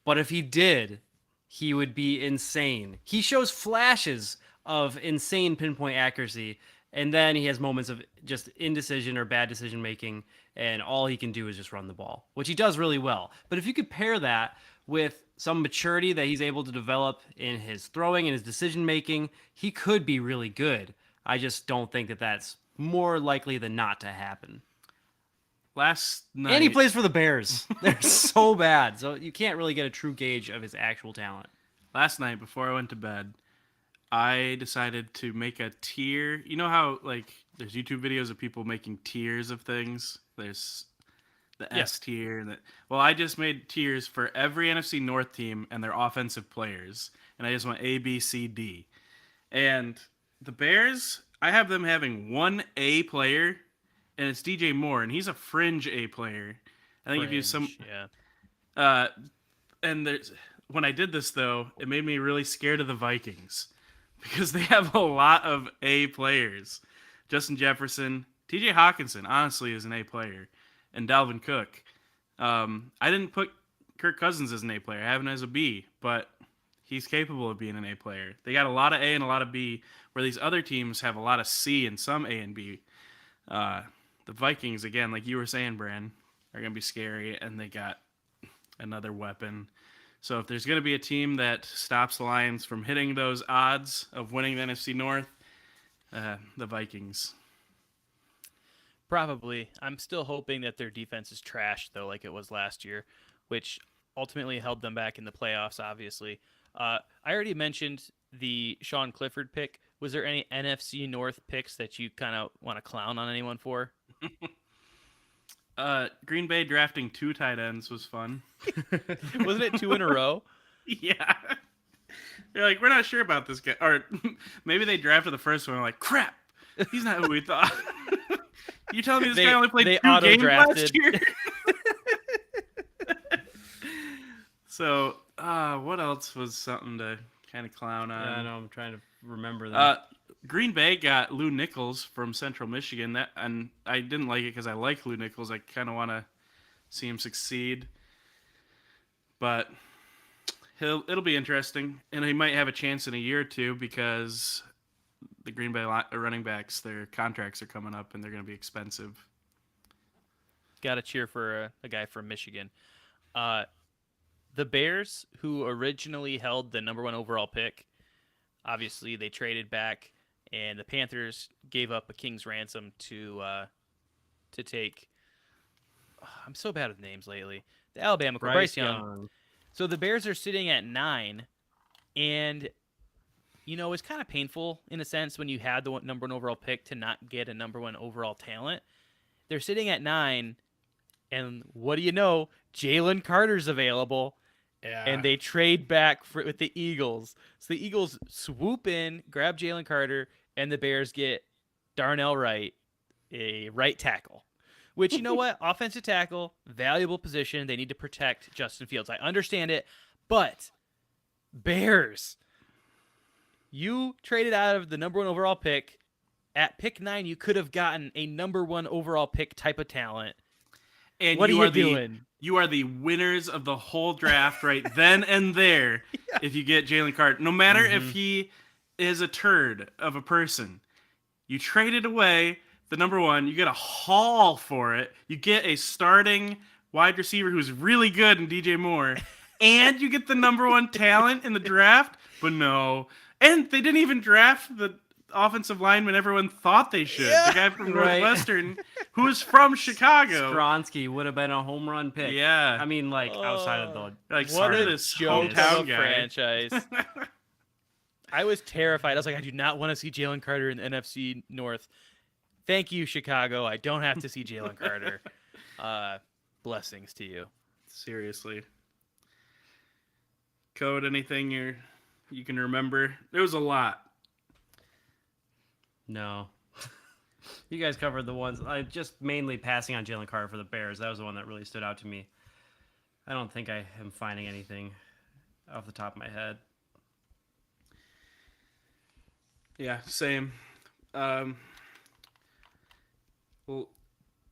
but if he did, he would be insane. He shows flashes of insane pinpoint accuracy, and then he has moments of just indecision or bad decision making, and all he can do is just run the ball, which he does really well. But if you could pair that with some maturity that he's able to develop in his throwing and his decision making, he could be really good. I just don't think that that's more likely than not to happen. Last night. And he plays for the Bears. They're so bad, so you can't really get a true gauge of his actual talent. Last night, before I went to bed, I decided to make a tier. You know how there's YouTube videos of people making tiers of things? There's the S tier. And well, I just made tiers for every NFC North team and their offensive players. And I just went A, B, C, D. And the Bears, I have them having one A player, and it's DJ Moore, and he's a fringe A player. I think if you some... Yeah. And when I did this, though, it made me really scared of the Vikings because they have a lot of A players. Justin Jefferson, TJ Hawkinson, honestly, is an A player, and Dalvin Cook. I didn't put Kirk Cousins as an A player. I have him as a B, but he's capable of being an A player. They got a lot of A and a lot of B, where these other teams have a lot of C and some A and B. The Vikings, again, like you were saying, Bran, are going to be scary, and they got another weapon. So if there's going to be a team that stops the Lions from hitting those odds of winning the NFC North, the Vikings. Probably. I'm still hoping that their defense is trash, though, like it was last year, which ultimately held them back in the playoffs, obviously. I already mentioned the Sean Clifford pick. Was there any NFC North picks that you kind of want to clown on anyone for? Green Bay drafting 2 tight ends was fun. Wasn't it 2 in a row? Yeah. They're like, we're not sure about this guy. Or maybe they drafted the first one and like, crap, he's not who we thought. You telling me this guy only played they 2 games last auto-drafted. year? So, what else was something to kind of clown on? I know. I'm trying to remember that. Green Bay got Lou Nichols from Central Michigan, and I didn't like it because I like Lou Nichols. I kind of want to see him succeed, but it'll be interesting, and he might have a chance in a year or two because the Green Bay running backs, their contracts are coming up and they're going to be expensive. Got to cheer for a guy from Michigan. The Bears, who originally held the number 1 overall pick, obviously they traded back, and the Panthers gave up a king's ransom to take. I'm so bad with names lately. The Alabama Bryce Young. So the Bears are sitting at 9, and it's kind of painful in a sense when you had the number 1 overall pick to not get a number 1 overall talent. They're sitting at 9, and what do you know? Jalen Carter's available. Yeah. And they trade back with the Eagles. So the Eagles swoop in, grab Jalen Carter, and the Bears get Darnell Wright, a right tackle. Which, you know what? Offensive tackle, valuable position. They need to protect Justin Fields. I understand it. But, Bears, you traded out of the number 1 overall pick. At pick 9, you could have gotten a number 1 overall pick type of talent. And what are you doing? You are the winners of the whole draft right then and there. Yeah. If you get Jalen Carter, no matter if he is a turd of a person, you traded away the number 1. You get a haul for it. You get a starting wide receiver who's really good in DJ Moore, and you get the number 1 talent in the draft. But no, and they didn't even draft the offensive lineman everyone thought they should. Yeah, the guy from Northwestern, who is from Chicago. Skronsky would have been a home run pick. Yeah. I mean, outside of the what a this hometown franchise. I was terrified. I was like, I do not want to see Jalen Carter in the NFC North. Thank you, Chicago. I don't have to see Jalen Carter. Blessings to you. Seriously. Code, anything you can remember? There was a lot. No. You guys covered the ones. I just mainly passing on Jalen Carter for the Bears. That was the one that really stood out to me. I don't think I am finding anything off the top of my head. Yeah, same. Well,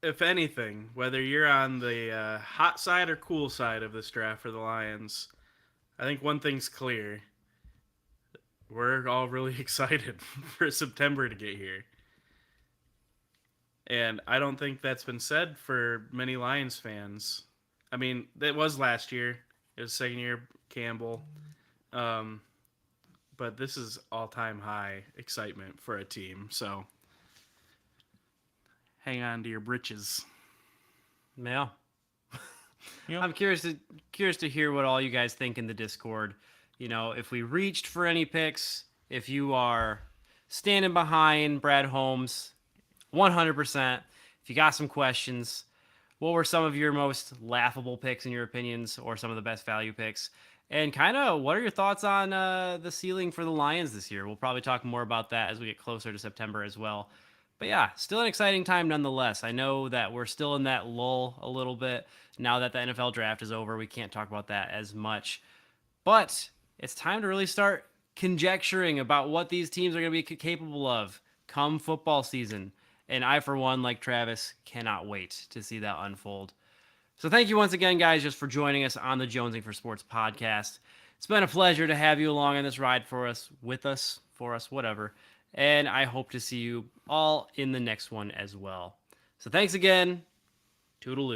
if anything, whether you're on the hot side or cool side of this draft for the Lions, I think one thing's clear. We're all really excited for September to get here. And I don't think that's been said for many Lions fans. I mean, it was last year. It was second year Campbell. But this is all-time high excitement for a team. So hang on to your britches. Yeah. I'm curious to hear what all you guys think in the Discord. If we reached for any picks, if you are standing behind Brad Holmes 100%, if you got some questions, what were some of your most laughable picks in your opinions, or some of the best value picks? And kind of what are your thoughts on the ceiling for the Lions this year? We'll probably talk more about that as we get closer to September as well. But yeah, still an exciting time nonetheless. I know that we're still in that lull a little bit. Now that the NFL draft is over, we can't talk about that as much. But it's time to really start conjecturing about what these teams are going to be capable of come football season. And I, for one, like Travis, cannot wait to see that unfold. So thank you once again, guys, just for joining us on the Jonesing for Sports podcast. It's been a pleasure to have you along on this ride for us, whatever. And I hope to see you all in the next one as well. So thanks again. Toodaloo.